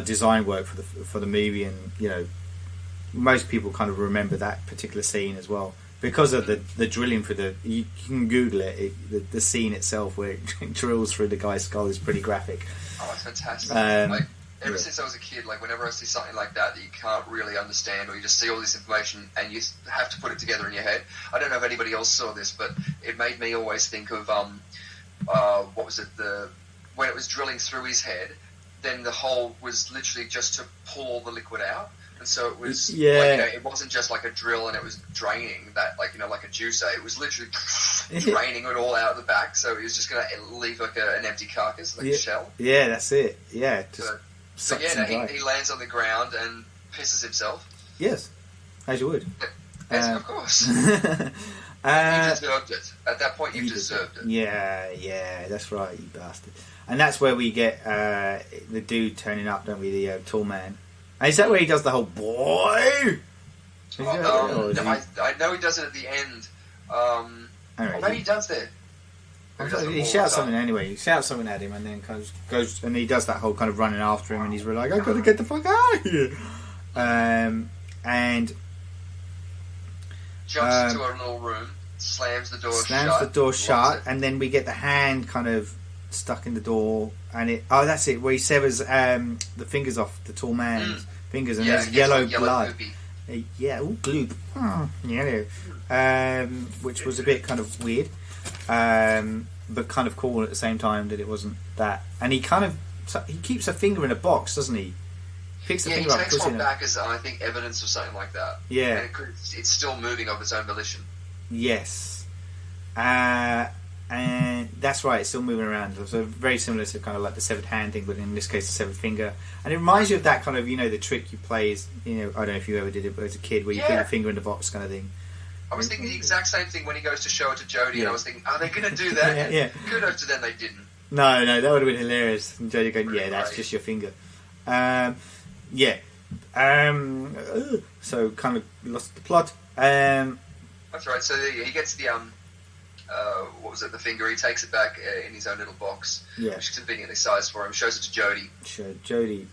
design work for the movie, and most people kind of remember that particular scene as well because of the drilling for you can Google it. The scene itself where it drills through the guy's skull is pretty graphic. Oh, it's fantastic. Ever since I was a kid, whenever I see something like that you can't really understand, or you just see all this information and you have to put it together in your head. I don't know if anybody else saw this, but it made me always think of what was it? When it was drilling through his head, then the hole was literally just to pull all the liquid out. And so it was, it wasn't just like a drill and it was draining that, like a juicer. It was literally draining it all out of the back. So he was just going to leave like an empty carcass, like a shell. Yeah, that's it. Yeah. He lands on the ground and pisses himself. Yes, as you would. Yes, of course. You deserved it. At that point, you deserved it. Yeah, that's right, you bastard. And that's where we get the dude turning up, don't we? The tall man. And is that where he does the whole boy? I know he does it at the end. Or maybe he does there. He shouts something anyway. He shouts something at him, and then kind of goes, and he does that whole kind of running after him, and he's really like, "I've got to get the fuck out of here!" And jumps into a little room, slams the door shut, and then we get the hand kind of stuck in the door, and that's it, where he severs the fingers off the tall man's fingers, and there's yellow blood. Gloop. Yellow. Which was a bit kind of weird, but kind of cool at the same time that it wasn't that. And he keeps a finger in a box, doesn't he? Picks the finger up, he takes one back as I think evidence or something like that. Yeah, and it's still moving of its own volition. Yes, and that's right. It's still moving around. So very similar to kind of like the severed hand thing, but in this case, the severed finger. And it reminds you of that kind of the trick you play is I don't know if you ever did it, but as a kid where you put your finger in the box kind of thing. I was thinking the exact same thing when he goes to show it to Jodie, and I was thinking, are they going to do that? Yeah. Kudos to them, they didn't. No, that would have been hilarious. And Jodie going, that's just your finger. So kind of lost the plot. That's right. So he gets the what was it? The finger. He takes it back in his own little box, which is conveniently sized for him. Shows it to Jodie. Jodie,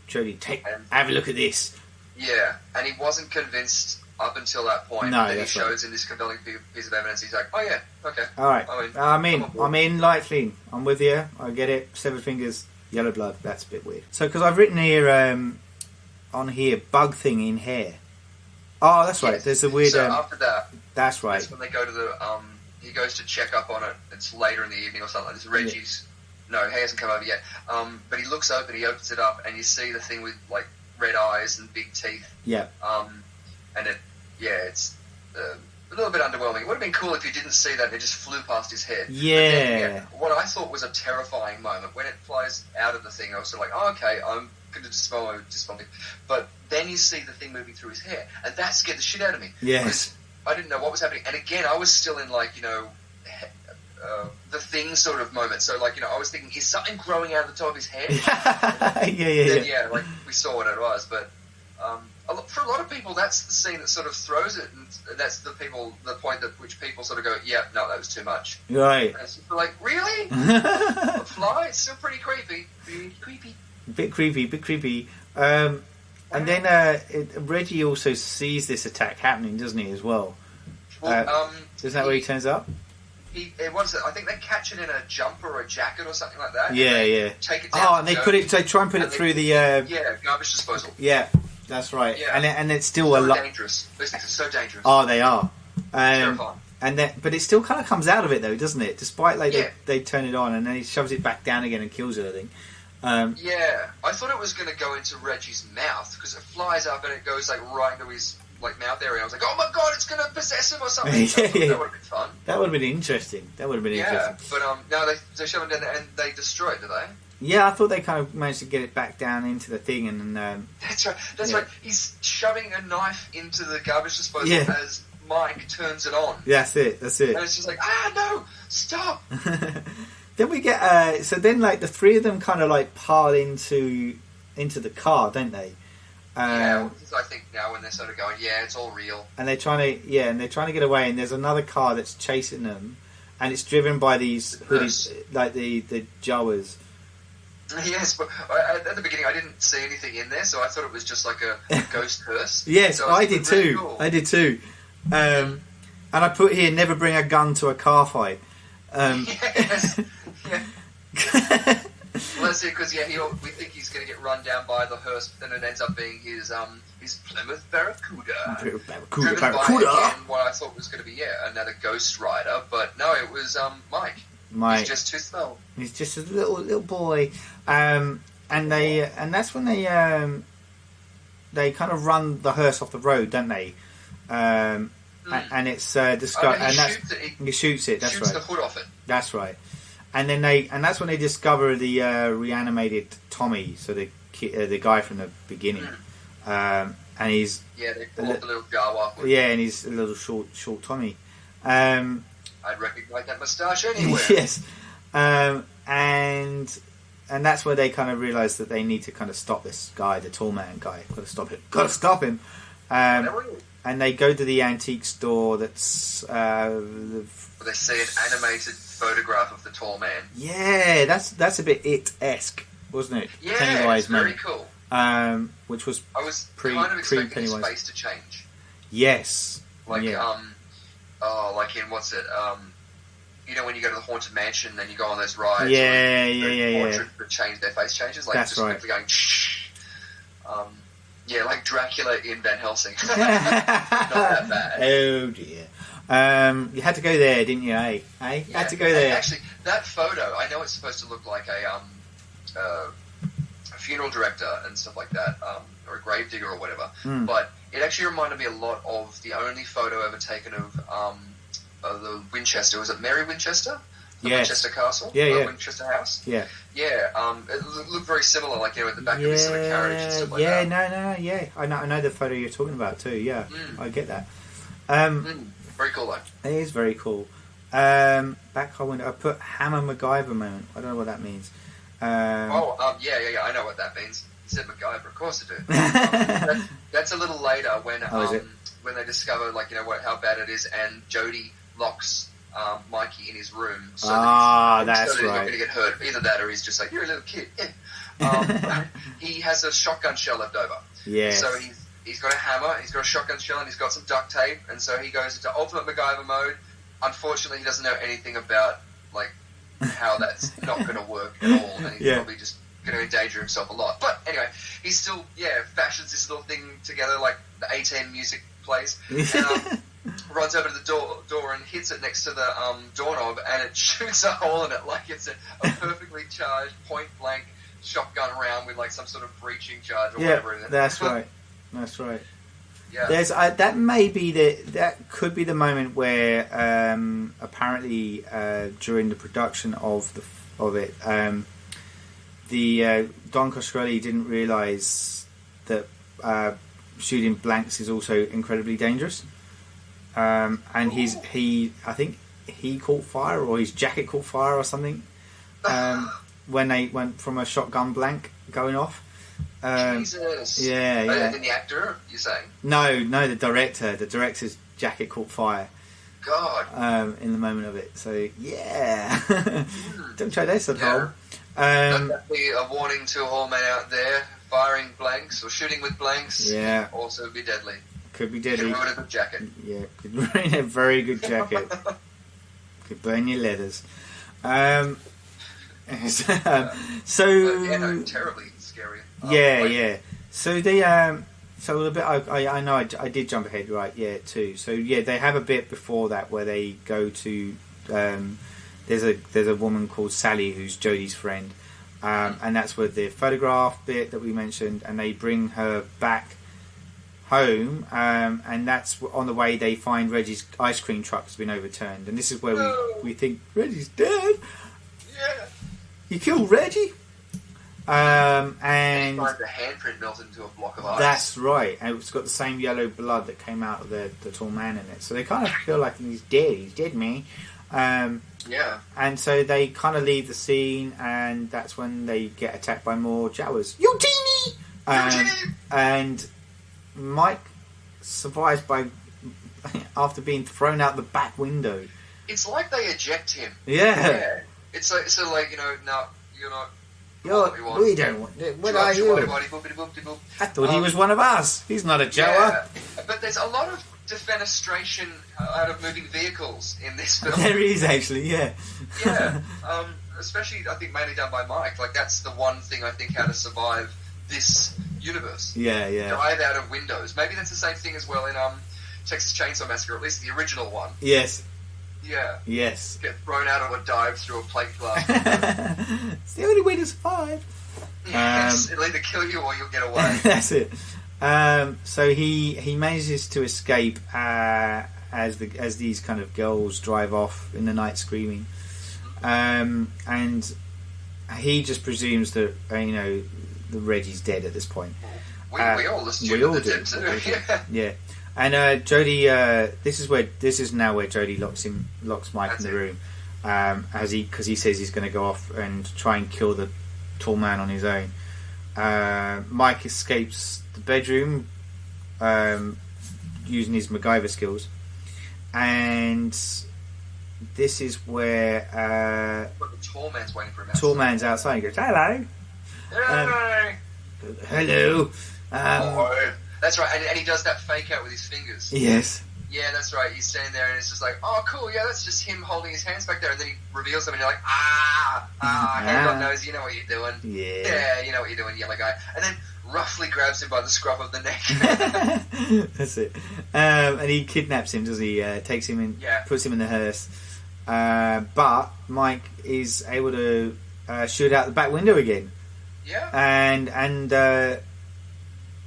have a look at this. Yeah, and he wasn't convinced up until that point. No, then he shows him this compelling piece of evidence. He's like, oh yeah, okay. All right. I'm in light clean. I'm with you. I get it. Severed fingers, yellow blood. That's a bit weird. So because I've written here on here bug thing in hair. Oh, that's right. There's a weird. So after that, that's right. That's when they go to the he goes to check up on it. It's later in the evening or something like this. Reggie's no, he hasn't come over yet. But he looks open. He opens it up, and you see the thing with like red eyes and big teeth. Yeah. And it's a little bit underwhelming. It would have been cool if you didn't see that and it just flew past his head. Yeah. Then, what I thought was a terrifying moment when it flies out of the thing. I was sort of like, oh, okay, I'm going to desponding. But then you see the thing moving through his hair, and that scared the shit out of me. Yes. I didn't know what was happening. And again, I was still in like, the thing sort of moment. So like, I was thinking, is something growing out of the top of his head? Then, like we saw what it was. But for a lot of people, that's the scene that sort of throws it, and that's the point at which people sort of go, yeah, no, that was too much. Right. And it's like, really? The fly? It's still pretty creepy. Bit creepy. And then Reggie also sees this attack happening, doesn't he, as well? Well, isn't that where he turns up? I think they catch it in a jumper or a jacket or something like that. Yeah, and yeah. Take it down. And they try and put it through the. Garbage disposal. Yeah, that's right. Yeah. And it's still a lot dangerous. Those things are so dangerous. Oh, they are. Terrifying. But it still kind of comes out of it though, doesn't it? Despite they turn it on and then he shoves it back down again and kills it. I think. I thought it was going to go into Reggie's mouth because it flies up and it goes like right into his mouth area. I was like, oh my god, it's going to possess him or something. That would have been fun. That would have been interesting. But no, they shove it down there and they destroy it, do they? Yeah, I thought they kind of managed to get it back down into the thing and. That's right. Right. He's shoving a knife into the garbage disposal as Mike turns it on. That's it. And it's just like, no, stop. Then we get so then like the three of them kind of like pile into the car, don't they? I think now when they're sort of going, it's all real. And they're trying to get away, and there's another car that's chasing them, and it's driven by these hoodies, like the Jawas. Yes, but at the beginning I didn't see anything in there, so I thought it was just like a ghost hearse. Yes, so I did too. Cool. I did too. And I put here, never bring a gun to a car fight. Yes. Yeah. Well, that's it, because we think he's going to get run down by the hearse, but then it ends up being his Plymouth Barracuda. Driven by, again, what I thought was going to be another Ghost Rider, but no, it was Mike. He's just too slow. He's just a little boy, and that's when they kind of run the hearse off the road, don't they? And it's discovered, he shoots it. That's right. Shoots the hood off it. That's right. And then that's when they discover the reanimated Tommy, so the guy from the beginning, and he's they pull off the little Jawa hood. Yeah, and he's a little short Tommy. I'd recognise that moustache anywhere. Yes, and that's where they kind of realise that they need to kind of stop this guy, the tall man guy. Got to stop him. And they go to the antique store. That's they see an animated photograph of the tall man. Yeah, that's a bit It-esque, wasn't it? Yeah, Pennywise it's very cool. Which was I was kind of expecting his face to change. Yes. Like like in what's it? When you go to the Haunted Mansion and you go on those rides. Yeah. Change their face changes. Like that's just right. Going. Like Dracula in Van Helsing. Not that bad. Oh dear. You had to go there, didn't you? You had to go there. Actually, that photo, I know it's supposed to look like a funeral director and stuff like that, or a gravedigger or whatever. But it actually reminded me a lot of the only photo ever taken of the Winchester. Was it Mary Winchester? The Winchester Castle? Yeah. Winchester House? Yeah. Yeah, it looked very similar, like, at the back of his sort of carriage and stuff like that. I know the photo you're talking about too, I get that. Very cool, though. It is very cool. Back car window, I put Hammer MacGyver moment. I don't know what that means. I know what that means. You said MacGyver, of course I do. That's a little later when when they discover, how bad it is, and Jodie locks Mikey in his room so that he's not going to get hurt. Either that or he's just like, you're a little kid. He has a shotgun shell left over. Yeah. So he's got a hammer, he's got a shotgun shell, and he's got some duct tape, and so he goes into ultimate MacGyver mode. Unfortunately, he doesn't know anything about how that's not going to work at all, and he's probably just going to endanger himself a lot. But anyway, he still fashions this little thing together, like the A-10 music plays, and runs over to the door and hits it next to the doorknob, and it shoots a hole in it like it's a perfectly charged point blank shotgun round with some sort of breaching charge or whatever in it. That's right. That's right. Yeah. There's that could be the moment where apparently during the production of it Don Coscarelli didn't realise that shooting blanks is also incredibly dangerous. And I think he caught fire, or his jacket caught fire or something when they went from a shotgun blank going off. Jesus. Yeah. And the actor, you're saying? No, the director. The director's jacket caught fire. God. In the moment of it. So, yeah. Don't try this at home. That'd be a warning to all men out there. Firing blanks or shooting with blanks can also be deadly. Could be deadly. Could ruin a good jacket. Yeah, could ruin a very good jacket. Could burn your leathers. So terribly scary. yeah. So they so the bit I know I did jump ahead, right? Yeah, too. So yeah, they have a bit before that where they go to there's a woman called Sally who's Jodie's friend, and that's where the photograph bit that we mentioned, and they bring her back home, and that's on the way they find Reggie's ice cream truck has been overturned, and this is where we think Reggie's dead. Yeah. You killed Reggie. And he finds the handprint melted into a block of ice. That's right, and it's got the same yellow blood that came out of the tall man in it. So they kind of feel like he's dead. He's dead, man. Yeah. And so they kind of leave the scene, and that's when they get attacked by more Jawas. Eugenie! And Mike survives after being thrown out the back window. It's like they eject him. Yeah. It's like, no, you're not. We don't want it. What are you? I thought he was one of us. He's not a Jawa. Yeah. But there's a lot of defenestration out of moving vehicles in this film. There is actually, yeah. Yeah. Especially, I think, mainly done by Mike. Like, that's the one thing I think how to survive this universe. Yeah. Drive out of windows. Maybe that's the same thing as well in Texas Chainsaw Massacre, at least the original one. Yes. Yeah. Yes. Get thrown out or dive through a plate glass. It's the only way to survive. Yes, it'll either kill you or you'll get away. That's it. So he manages to escape as these kind of girls drive off in the night screaming, and he just presumes that the Reggie's dead at this point. We all assume that they're dead too. Yeah. And Jodie, this is now where Jodie locks Mike in the room, because he says he's going to go off and try and kill the tall man on his own. Mike escapes the bedroom using his MacGyver skills, and this is where the tall man's waiting for him. Tall man's outside. He goes, "Hello, hello." Oh, that's right, and he does that fake out with his fingers. Yes. Yeah, that's right. He's standing there, and it's just like, oh, cool. Yeah, that's just him holding his hands back there, and then he reveals them, and you're like, hand on nose, you know what you're doing. Yeah, you know what you're doing, yellow guy. And then roughly grabs him by the scruff of the neck. That's it. And he kidnaps him, does he? Takes him in, puts him in the hearse. But Mike is able to shoot out the back window again. Yeah. And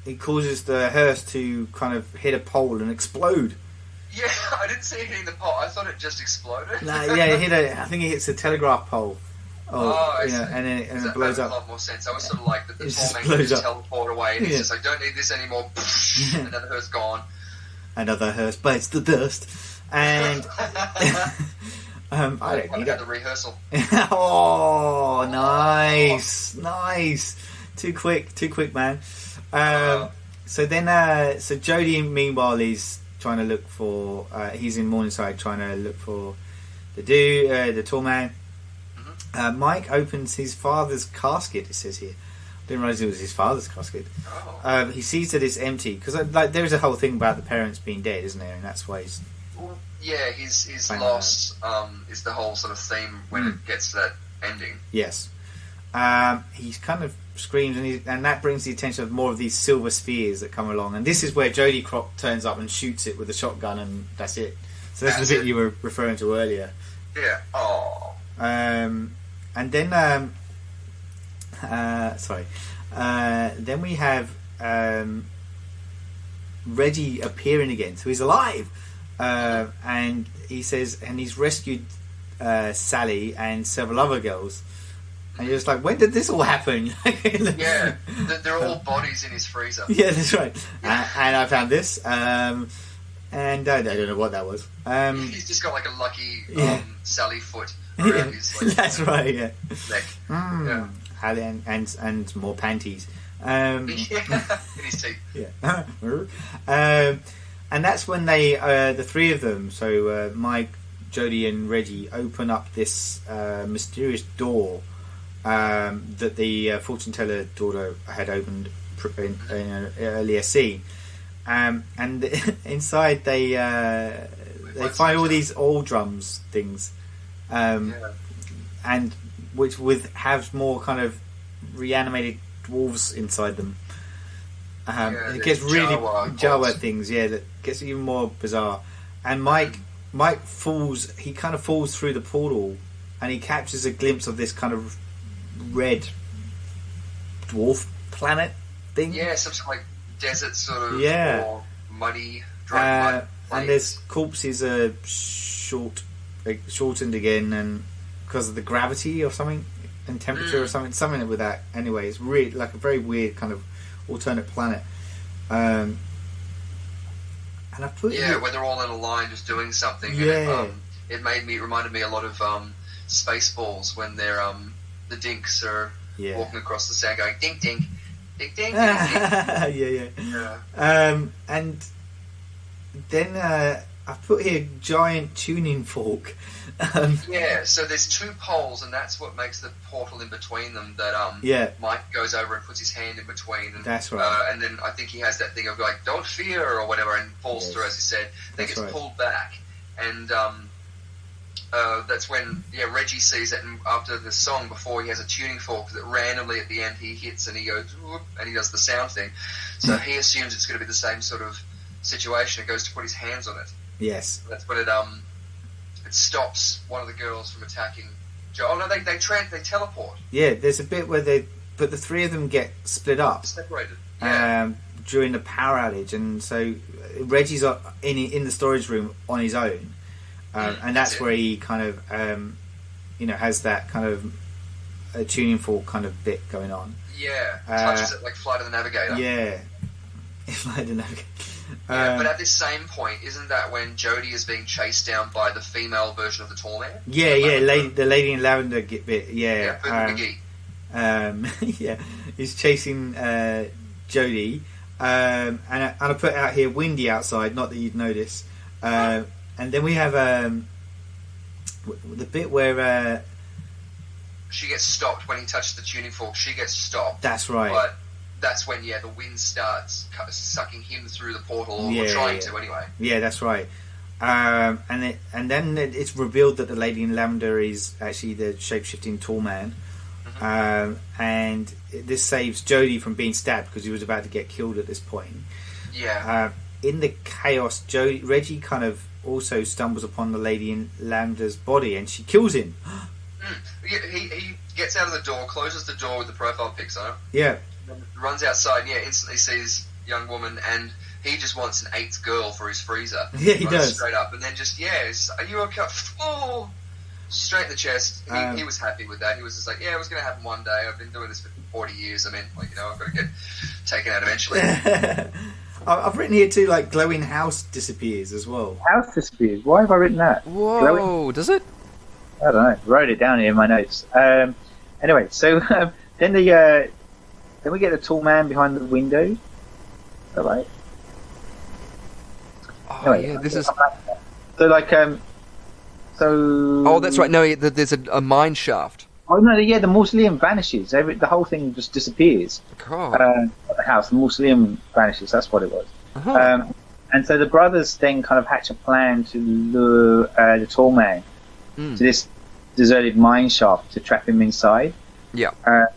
it causes the hearse to kind of hit a pole and explode. Yeah, I didn't see it hitting the pole. I thought it just exploded. No, yeah, I think it hits a telegraph pole. And then it blows up. That makes a lot more sense. I was sort of like the tall man can just teleport away, and he's just like, don't need this anymore. Another hearse gone. Another hearse bites the dust. And I don't need the rehearsal. Oh, nice. Too quick, man. So Jodie, meanwhile, is trying to look for. He's in Morningside trying to look for the tall man. Mm-hmm. Mike opens his father's casket. It says here. Didn't realise it was his father's casket. Oh. He sees that it's empty because there's a whole thing about the parents being dead, isn't there? And that's why he's. Well, yeah, his loss is the whole sort of theme when it gets to that ending. Yes. He's kind of screams, and that brings the attention of more of these silver spheres that come along, and this is where Jodie Croc turns up and shoots it with a shotgun, and that's it. So that's the bit you were referring to earlier. Yeah. Oh. And then then we have Reggie appearing again, so he's alive, and he says, and he's rescued Sally and several other girls. And you're just like, when did this all happen? Yeah, they're all bodies in his freezer. Yeah, that's right. And I found this, and I don't know what that was. He's just got like a lucky Sally foot around his that's right, yeah. Neck. Yeah. And more panties. In his teeth. Yeah. And that's when they, the three of them, so Mike, Jodie, and Reggie, open up this mysterious door that the fortune teller daughter had opened in an earlier scene, and inside they find all these oil drums things, and which have more kind of reanimated dwarves inside them. It gets really Jawa things, that gets even more bizarre. And Mike falls. He kind of falls through the portal, and he captures a glimpse of this kind of red dwarf planet thing. Yeah, some sort of like desert sort of, or muddy, dry mud. And there's corpses are shortened again, and because of the gravity or something, and temperature or something with that. Anyway, it's really like a very weird kind of alternate planet. And I put where they're all in a line just doing something. And it reminded me a lot of Spaceballs when they're the dinks are walking across the sand going dink dink dink dink dink. And then I put here giant tuning fork. So there's two poles, and that's what makes the portal in between them. That Mike goes over and puts his hand in between. And, that's right. And then I think he has that thing of like, "Don't fear" or whatever, and falls through, as he said. Then gets pulled back, and that's when Reggie sees it. And after the song, before he has a tuning fork that randomly at the end he hits, and he goes whoop, and he does the sound thing. So he assumes it's going to be the same sort of situation. And goes to put his hands on it. Yes, that's when it stops one of the girls from attacking Joe. Oh no, they teleport. Yeah, there's a bit where the three of them get split up, separated. During the power outage, and so Reggie's in the storage room on his own, and that's where he kind of has that kind of a tuning fork kind of bit going on. Yeah, touches it like Flight of the Navigator. Yeah, Flight of the Navigator. But at this same point, isn't that when Jodie is being chased down by the female version of the tall man? The lady in lavender bit. McGee. He's chasing Jodie, and I put out here windy outside. Not that you'd notice. And then we have the bit where she gets stopped when he touches the tuning fork. She gets stopped. That's right. But that's when the wind starts sucking him through the portal, or trying to anyway. Yeah, that's right. And then it's revealed that the lady in lavender is actually the shape-shifting tall man. And this saves Jodie from being stabbed because he was about to get killed at this point. In the chaos, Reggie kind of also stumbles upon the lady in lavender's body, and she kills him. He gets out of the door, closes the door with the profile pics on it. Yeah. Runs outside, instantly sees young woman, and he just wants an 8th girl for his freezer. Yeah, he does. Straight up, and then just, are you okay? Oh, straight in the chest. He was happy with that. He was just like, it was going to happen one day. I've been doing this for 40 years. I mean, I've got to get taken out eventually. I've written here too, like, glowing house disappears as well. House disappears? Why have I written that? Whoa, glowing? Does it? I don't know. I wrote it down here in my notes. Anyway, so then we get the tall man behind the window. Is that right? Anyway, this is... So, Oh, that's right. No, there's a mine shaft. Oh, no, the mausoleum vanishes. The whole thing just disappears. God. Not the house, the mausoleum vanishes. That's what it was. Uh-huh. And so the brothers then kind of hatch a plan to lure the tall man to this deserted mine shaft to trap him inside. Yeah. That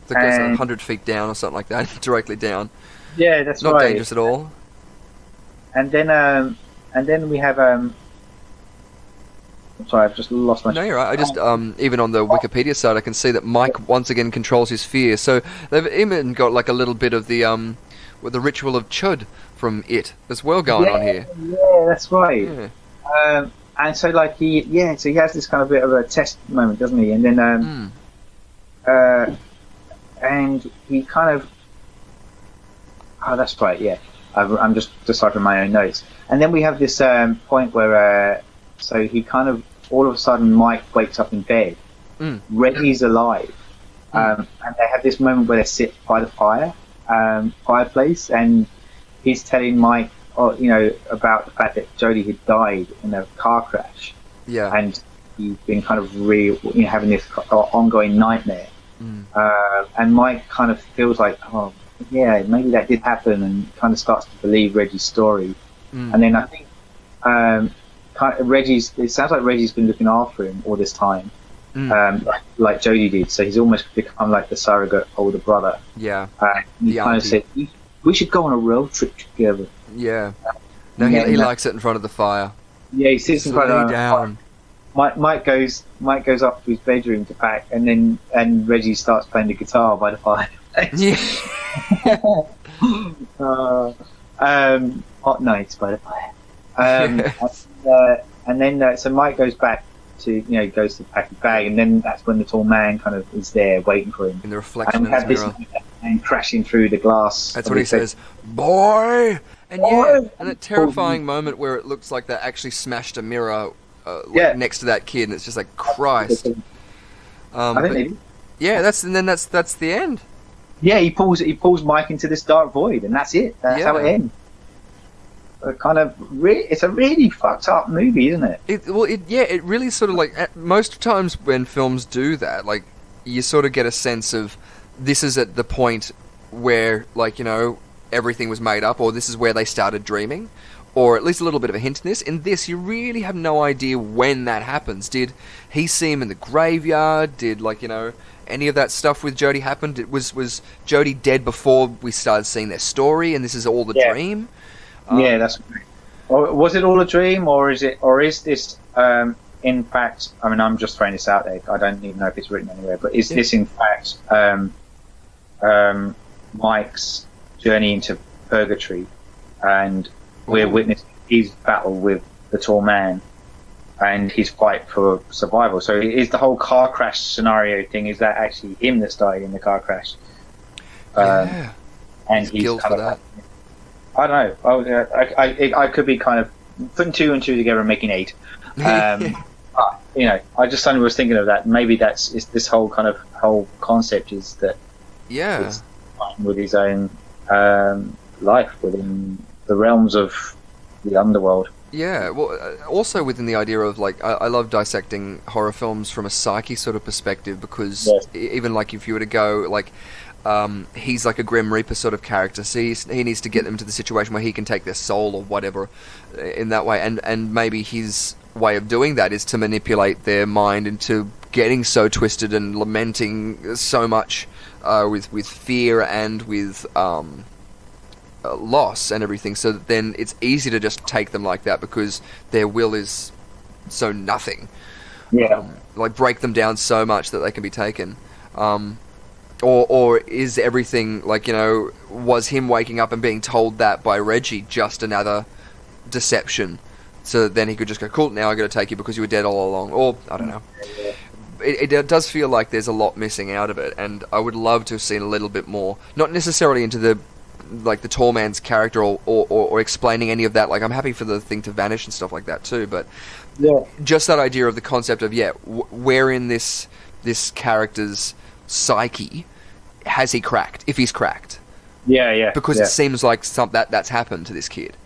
goes 100 feet down or something like that, directly down. Yeah, that's not right. Not dangerous at all. And then we have I'm sorry, I've just lost my... No, you're right. I just even on the Wikipedia site, I can see that Mike once again controls his fear. So they've even got like a little bit of the with the ritual of Chud from It as well going on here. Yeah, that's right. Yeah. And so like he has this kind of bit of a test moment, doesn't he? And then and he kind of... Oh, that's right, yeah. I'm just deciphering my own notes. And then we have this point where... so he kind of... All of a sudden, Mike wakes up in bed. Reggie's alive. And they have this moment where they sit by the fireplace, and he's telling Mike, about the fact that Jodie had died in a car crash. Yeah. And he's been kind of having this ongoing nightmare. And Mike kind of feels like, oh, yeah, maybe that did happen, and kind of starts to believe Reggie's story. And then I think It sounds like Reggie's been looking after him all this time, like Jodie did. So he's almost become like the surrogate older brother. Yeah. He kind of said, "We should go on a road trip together." Yeah. No, he likes it in front of the fire. Yeah, he sits in front of the down. Mike goes up to his bedroom to pack, and Reggie starts playing the guitar by the fire. Yeah. Hot nights by the fire. And then so Mike goes back to goes to pack his bag, and then that's when the tall man kind of is there waiting for him In the reflection and of his mirror. and crashing through the glass. That's what he says, boy! And and that terrifying moment where it looks like they actually smashed a mirror next to that kid, and it's just like, Christ. That's the end. Yeah, he pulls Mike into this dark void, and that's it. That's how it ends. It's a really fucked up movie, isn't it? It really sort of like, most times when films do that, like, you sort of get a sense of this is at the point where, like, everything was made up, or this is where they started dreaming, or at least a little bit of a hint in this. In this, you really have no idea when that happens. Did he see him in the graveyard? Did, any of that stuff with Jodie happened? Was Jodie dead before we started seeing their story, and this is all the dream? That's right. Or was it all a dream, or is this in fact? I mean, I'm just throwing this out there. I don't even know if it's written anywhere. But is this in fact Mike's journey into purgatory, and we're witnessing his battle with the tall man and his fight for survival? So is the whole car crash scenario thing, is that actually him that's died in the car crash? And he's guilt for that. I don't know. I could be kind of putting 2 and 2 together and making 8. I just suddenly was thinking of that. Maybe it's this whole concept is that it's with his own life within the realms of the underworld. Yeah, well, also within the idea of, like, I love dissecting horror films from a psyche sort of perspective, because even, like, if you were to go, like, he's like a Grim Reaper sort of character, so he needs to get them to the situation where he can take their soul or whatever in that way, and maybe his way of doing that is to manipulate their mind into getting so twisted and lamenting so much with fear and with loss and everything, so that then it's easy to just take them like that because their will is so nothing. Like, break them down so much that they can be taken. Or is everything, like, was him waking up and being told that by Reggie just another deception, so that then he could just go, cool, now I got to take you because you were dead all along? Or, I don't know. It does feel like there's a lot missing out of it, and I would love to have seen a little bit more, not necessarily into the tall man's character or explaining any of that. Like, I'm happy for the thing to vanish and stuff like that too, but just that idea of the concept of where in this character's psyche has he cracked, if he's cracked. Because it seems like that's happened to this kid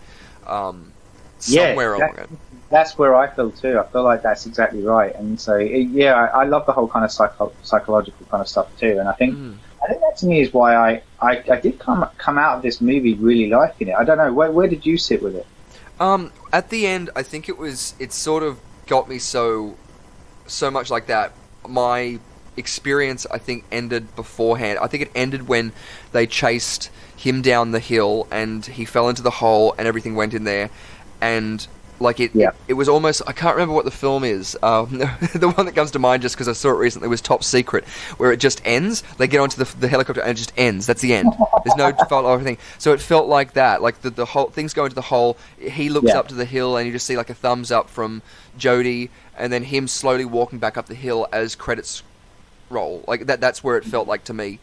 somewhere along it. That's where I feel too. I feel like that's exactly right. And so I love the whole kind of psychological kind of stuff too, and I think that to me is why I did come out of this movie really liking it. I don't know, where did you sit with it? At the end, I think it sort of got me so much like that. My experience, I think, ended beforehand. I think it ended when they chased him down the hill and he fell into the hole and everything went in there, and like it was almost, I can't remember what the film is. The one that comes to mind, just because I saw it recently, was Top Secret, where it just ends. They get onto the helicopter and it just ends. That's the end. There's no follow or anything. So it felt like that. Like the whole things go into the hole. He looks up to the hill and you just see like a thumbs up from Jodie, and then him slowly walking back up the hill as credits roll. Like that's where it felt like to me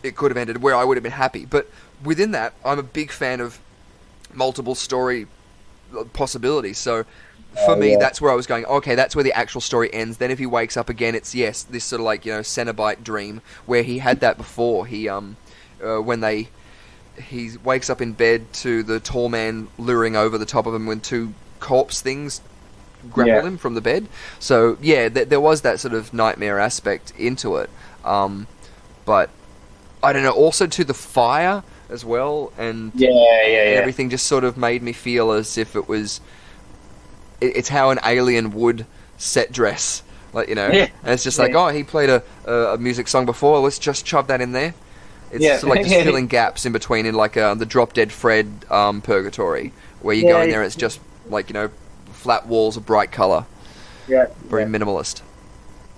it could have ended, where I would have been happy. But within that, I'm a big fan of multiple story possibilities, so for me that's where I was going, okay, that's where the actual story ends. Then if he wakes up again, it's this sort of like Cenobite dream where he had that before. He when he wakes up in bed to the tall man luring over the top of him when 2 corpse things grapple him from the bed. So there was that sort of nightmare aspect into it, but I don't know, also to the fire as well, and everything just sort of made me feel as if it it's how an alien would set dress, like, you know. Yeah. And it's just like, oh, he played a music song before. Let's just shove that in there. It's sort of like just filling gaps in between, in like the Drop Dead Fred purgatory, where you go in there and it's just like, you know, flat walls of bright color. Yeah. Very minimalist.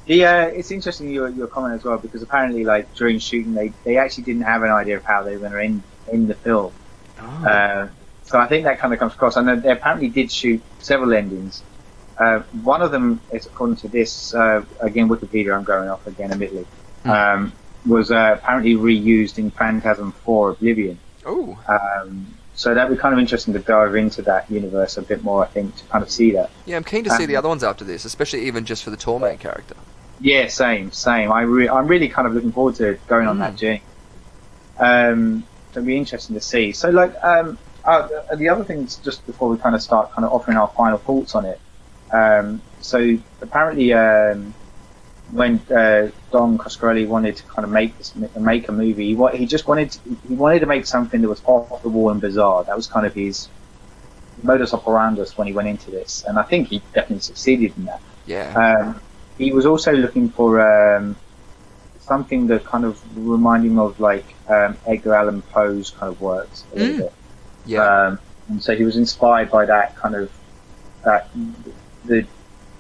Yeah, it's interesting your comment as well, because apparently, like, during shooting, they actually didn't have an idea of how they were going to end the film. Oh. So I think that kind of comes across. And they apparently did shoot several endings. One of them, is, according to this, again, Wikipedia, I'm going off again, admittedly, was apparently reused in Phantasm 4 Oblivion. Oh. So that'd be kind of interesting to dive into that universe a bit more, I think, to kind of see that. Yeah, I'm keen to see the other ones after this, especially even just for the Torment character. Yeah, same. I'm really kind of looking forward to going on that journey. It'll be interesting to see. So, like, the other things, just before we kind of start kind of offering our final thoughts on it. So apparently, when Don Coscarelli wanted to kind of make a movie, he just wanted to make something that was off the wall and bizarre. That was kind of his modus operandus when he went into this, and I think he definitely succeeded in that. Yeah. He was also looking for something that kind of reminded him of like Edgar Allan Poe's kind of works a little bit. Yeah. And so he was inspired by that kind of the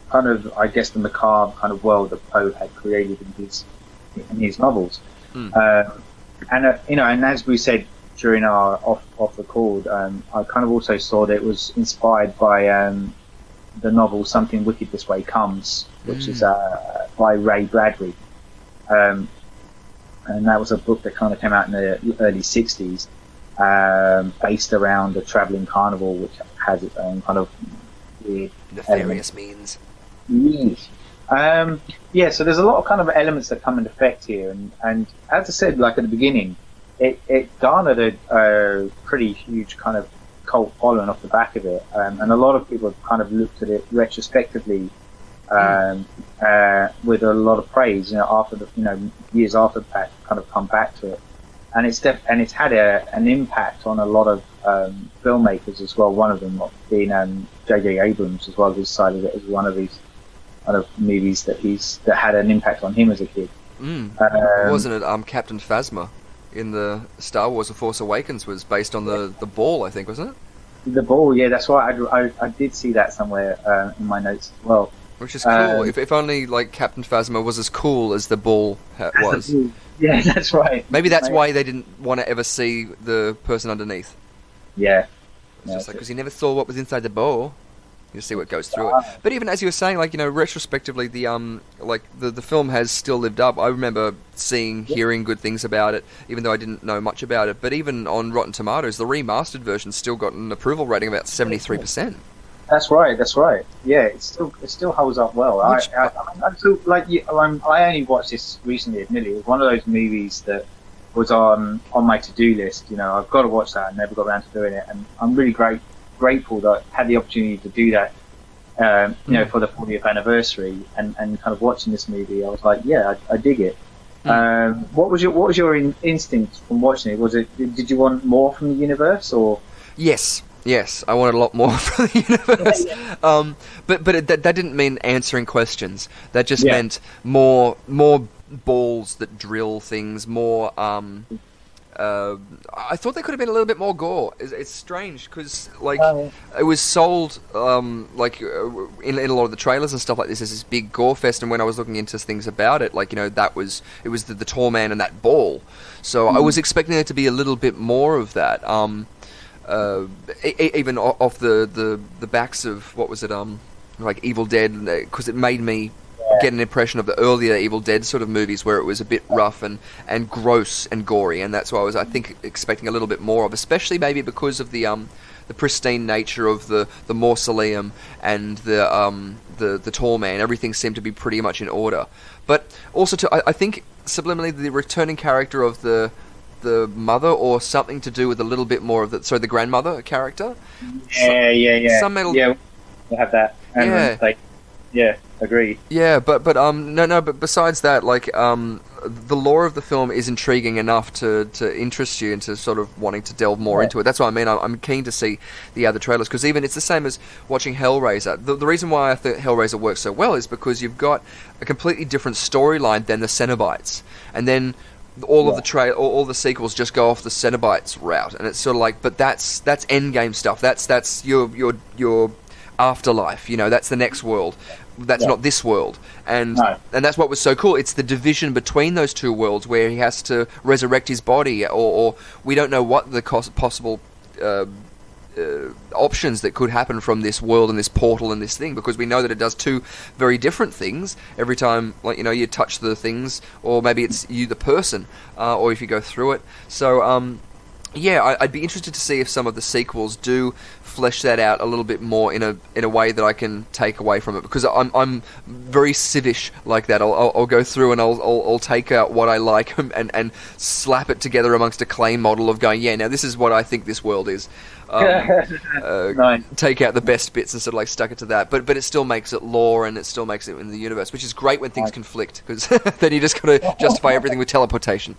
kind of, I guess, the macabre kind of world that Poe had created in his novels. And you know, and as we said during our off record, I kind of also saw that it was inspired by the novel Something Wicked This Way Comes, which is by Ray Bradbury, and that was a book that kind of came out in the early 60s, based around a travelling carnival which has its own kind of weird nefarious means. Yeah, so there's a lot of kind of elements that come into effect here, and as I said, like at the beginning, it garnered a pretty huge kind of cult following off the back of it, and a lot of people have kind of looked at it retrospectively with a lot of praise, you know, after the, you know, years after the fact, kind of come back to it, and it's had an impact on a lot of filmmakers as well. One of them being J.J. Abrams as well, who decided it as one of these kind of movies that had an impact on him as a kid. Wasn't it Captain Phasma in the Star Wars: The Force Awakens was based on the ball, I think, wasn't it? The ball, yeah, that's right. I did see that somewhere in my notes as well. Which is cool. If only like Captain Phasma was as cool as the ball was. Yeah, that's right. Maybe that's why they didn't want to ever see the person underneath. Yeah. It's just like, because he never saw what was inside the ball. You see what goes through it. But even as you were saying, like, you know, retrospectively, the film has still lived up. I remember hearing good things about it, even though I didn't know much about it. But even on Rotten Tomatoes, the remastered version still got an approval rating of about 73%. That's right. Yeah, it still holds up well. I still, like, I only watched this recently. Admittedly, it was one of those movies that was on my to-do list. You know, I've got to watch that. I never got around to doing it, and I'm really grateful that I had the opportunity to do that. You know, for the 40th anniversary, and kind of watching this movie, I was like, yeah, I dig it. What was your instinct from watching it? Did you want more from the universe, or? Yes, I wanted a lot more from the universe. But that didn't mean answering questions. That just meant more balls that drill things. More. I thought there could have been a little bit more gore. It's strange because, like, it was sold like in a lot of the trailers and stuff like this as this big gore fest. And when I was looking into things about it, like, you know, it was the tall man and that ball. So I was expecting there to be a little bit more of that. Even off the backs of, what was it, like Evil Dead, because it made me get an impression of the earlier Evil Dead sort of movies where it was a bit rough and gross and gory, and that's what I was, I think, expecting a little bit more of, especially maybe because of the pristine nature of the mausoleum and the tall man. Everything seemed to be pretty much in order, but also I think subliminally the returning character of the mother, or something to do with a little bit more of the grandmother character. Yeah. Some metal. Yeah, we'll have that. And Agreed. Yeah, but besides that, like, the lore of the film is intriguing enough to interest you into sort of wanting to delve more into it. That's what I mean. I'm keen to see the other trailers, because even it's the same as watching Hellraiser. The reason why I think Hellraiser works so well is because you've got a completely different storyline than the Cenobites, and then all of the sequels just go off the Cenobites route, and it's sort of like, but that's endgame stuff. That's your afterlife. You know, that's the next world. That's not this world, and that's what was so cool. It's the division between those two worlds where he has to resurrect his body, or we don't know what the possible options that could happen from this world and this portal and this thing, because we know that it does two very different things every time, like, you know, you touch the things, or maybe it's you the person, or if you go through it. So yeah, I'd be interested to see if some of the sequels do flesh that out a little bit more in a way that I can take away from it, because I'm very civish like that. I'll go through and I'll take out what I like and slap it together amongst a clay model of going, yeah, now this is what I think this world is. Nice. Take out the best bits and sort of like stuck it to that, but it still makes it lore, and it still makes it in the universe, which is great when things conflict, because then you just got to justify everything with teleportation.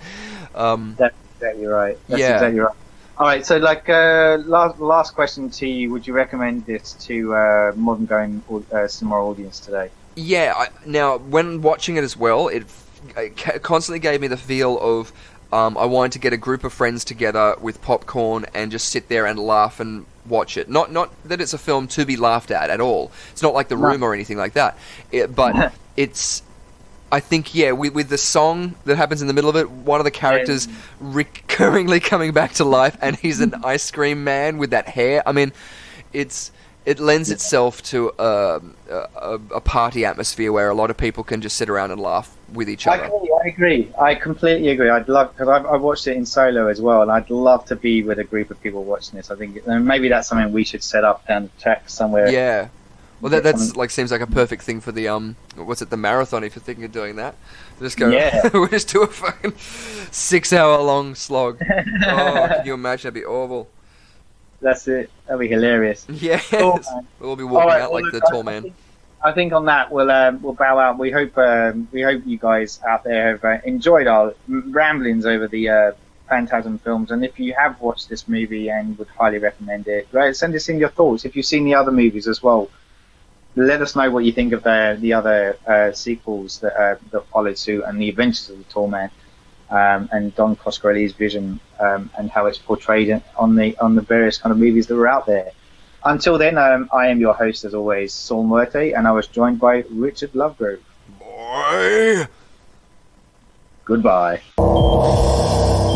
That's exactly right. That's exactly right. All right, so like last question to you: would you recommend this to modern going cinema audience today? Yeah. Now, when watching it as well, it constantly gave me the feel of I wanted to get a group of friends together with popcorn and just sit there and laugh and watch it. Not that it's a film to be laughed at all. It's not like The Room or anything like that. But it's, I think, yeah, with the song that happens in the middle of it, one of the characters recurringly coming back to life, and he's an ice cream man with that hair. I mean, it lends itself to a party atmosphere where a lot of people can just sit around and laugh with each other. I agree. I completely agree. I'd love, because I watched it in solo as well, and I'd love to be with a group of people watching this. I think maybe that's something we should set up down the track somewhere. Yeah. Well, that's like seems like a perfect thing for the the marathon, if you're thinking of doing that. Just go, we'll just do a fucking 6-hour long slog. Oh, can you imagine? That'd be awful. That's it. That'd be hilarious. Yeah, we'll be walking out like the tall man. I think on that we'll bow out. We hope you guys out there have enjoyed our ramblings over the Phantasm films, and if you have watched this movie and would highly recommend it, send us in your thoughts. If you've seen the other movies as well, let us know what you think of the other sequels that followed suit, and the Adventures of the Tall Man, and Don Coscarelli's vision, and how it's portrayed on the various kind of movies that were out there. Until then, I am your host as always, Saul Muerte, and I was joined by Richard Lovegrove. Boy. Goodbye.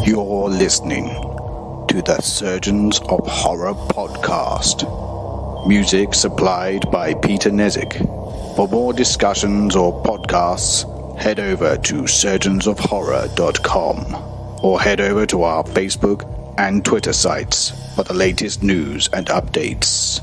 You're listening to the Surgeons of Horror podcast. Music supplied by Peter Nezik. For more discussions or podcasts, head over to surgeonsofhorror.com or head over to our Facebook and Twitter sites for the latest news and updates.